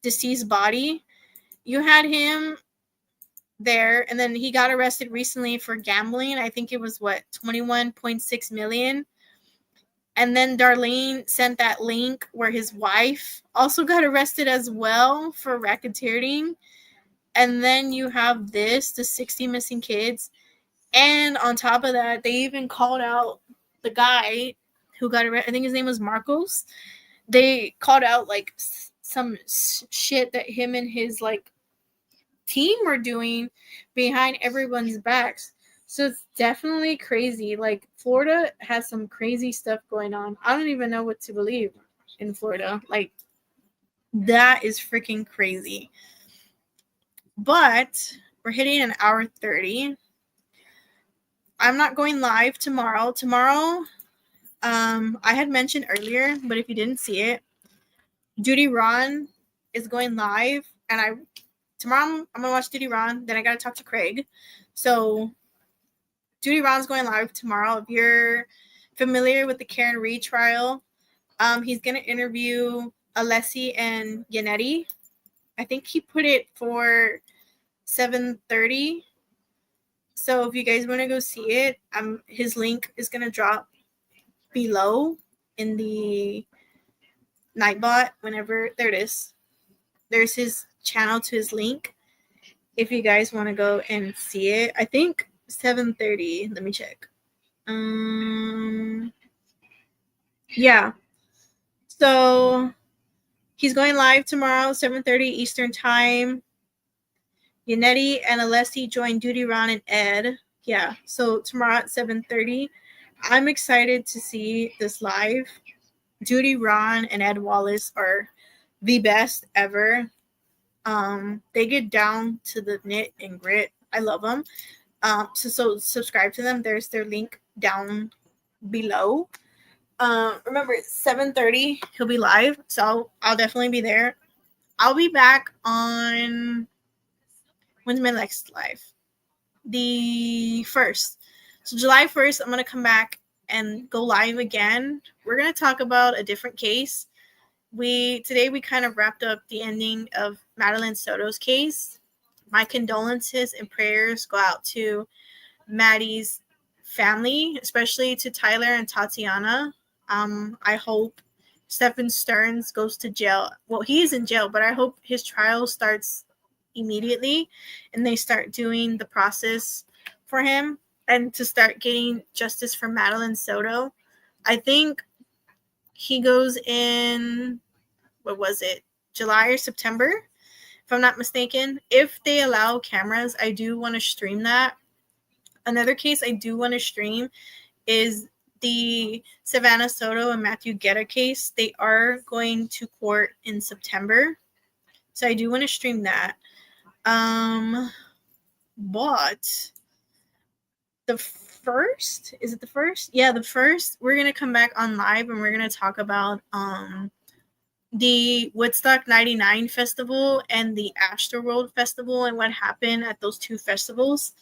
deceased body. You had him there, and then he got arrested recently for gambling. I think it was 21.6 million. And then Darlene sent that link where his wife also got arrested as well for racketeering. And then you have the 60 missing kids. And on top of that, they even called out the guy who got arrested. I think his name was Marcos. They called out some shit that him and his team were doing behind everyone's backs. So it's definitely crazy. Florida has some crazy stuff going on. I don't even know what to believe in Florida. That is freaking crazy. But we're hitting an hour 30. I'm not going live tomorrow. Tomorrow, I had mentioned earlier, but if you didn't see it, Duty Ron is going live, and tomorrow I'm gonna watch Duty Ron. Then I gotta talk to Craig. So Duty Ron's going live tomorrow. If you're familiar with the Karen Reed trial, he's gonna interview Alessi and Yannetti. I think he put it for 7:30. So if you guys want to go see it, his link is going to drop below in the Nightbot whenever, there it is. There's his channel to his link. If you guys want to go and see it, I think 7:30. Let me check. Yeah. So he's going live tomorrow, 7:30 Eastern time. Yannetti and Alessi join Duty Ron and Ed. Yeah, so tomorrow at 7:30. I'm excited to see this live. Duty Ron and Ed Wallace are the best ever. They get down to the knit and grit. I love them. So subscribe to them. There's their link down below. Remember, it's 7:30. He'll be live, so I'll definitely be there. I'll be back on... When's my next live? The 1st. So July 1st, I'm going to come back and go live again. We're going to talk about a different case. Today we kind of wrapped up the ending of Madeline Soto's case. my condolences and prayers go out to Maddie's family, especially to Tyler and Tatiana. I hope Stephen Stearns goes to jail. Well, he's in jail, but I hope his trial starts immediately and they start doing the process for him and to start getting justice for Madeline Soto. I think he goes in, what was it, July or September, if I'm not mistaken. If they allow cameras, I do want to stream that. Another case I do want to stream is the Savannah Soto and Matthew Guetta case. They are going to court in September, so I do want to stream that. But the first, is it the first? Yeah, the first, we're gonna come back on live and we're gonna talk about the Woodstock 99 festival and the Astroworld festival and what happened at those two festivals.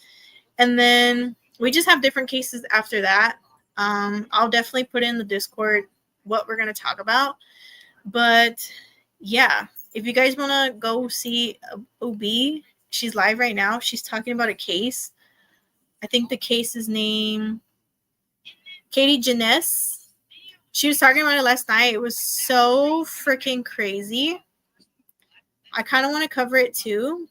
And then we just have different cases after that. I'll definitely put in the Discord what we're going to talk about. But yeah, if you guys want to go see OB, she's live right now. She's talking about a case. I think the case is named Katie Janess. She was talking about it last night. It was so freaking crazy. I kind of want to cover it too.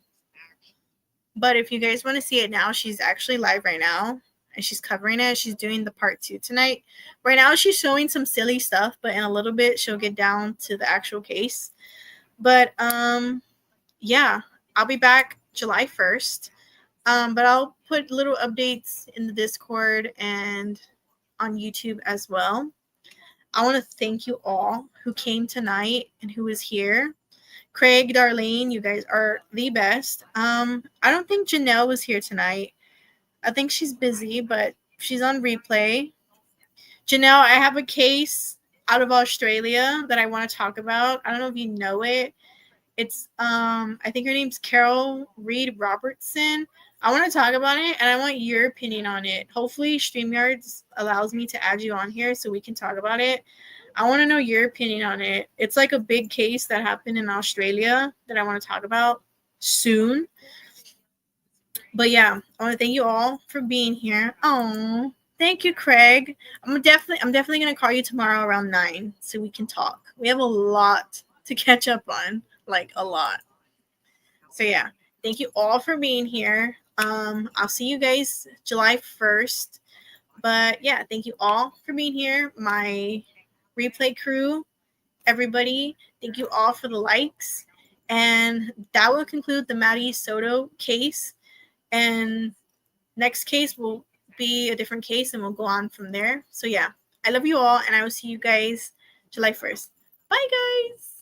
But if you guys want to see it now, she's actually live right now. And she's covering it. She's doing the part 2 tonight. Right now, she's showing some silly stuff. But in a little bit, she'll get down to the actual case. But, yeah. I'll be back July 1st. But I'll put little updates in the Discord and on YouTube as well. I want to thank you all who came tonight and who was here. Craig, Darlene, you guys are the best. I don't think Janelle was here tonight. I think she's busy, but she's on replay. Janelle, I have a case out of Australia that I want to talk about. I don't know if you know it. It's I think her name's Carol Reed Robertson. I want to talk about it and I want your opinion on it. Hopefully StreamYards allows me to add you on here so we can talk about it. I want to know your opinion on it. It's like a big case that happened in Australia that I want to talk about soon. But yeah, I want to thank you all for being here. Oh, thank you, Craig. I'm definitely gonna call you tomorrow around 9 so we can talk. We have a lot to catch up on, like a lot. So yeah, thank you all for being here. I'll see you guys July 1st. But yeah, thank you all for being here. My replay crew, everybody, thank you all for the likes. And that will conclude the Maddie Soto case. And next case will be a different case and we'll go on from there. So yeah, I love you all and I will see you guys July 1st. Bye guys.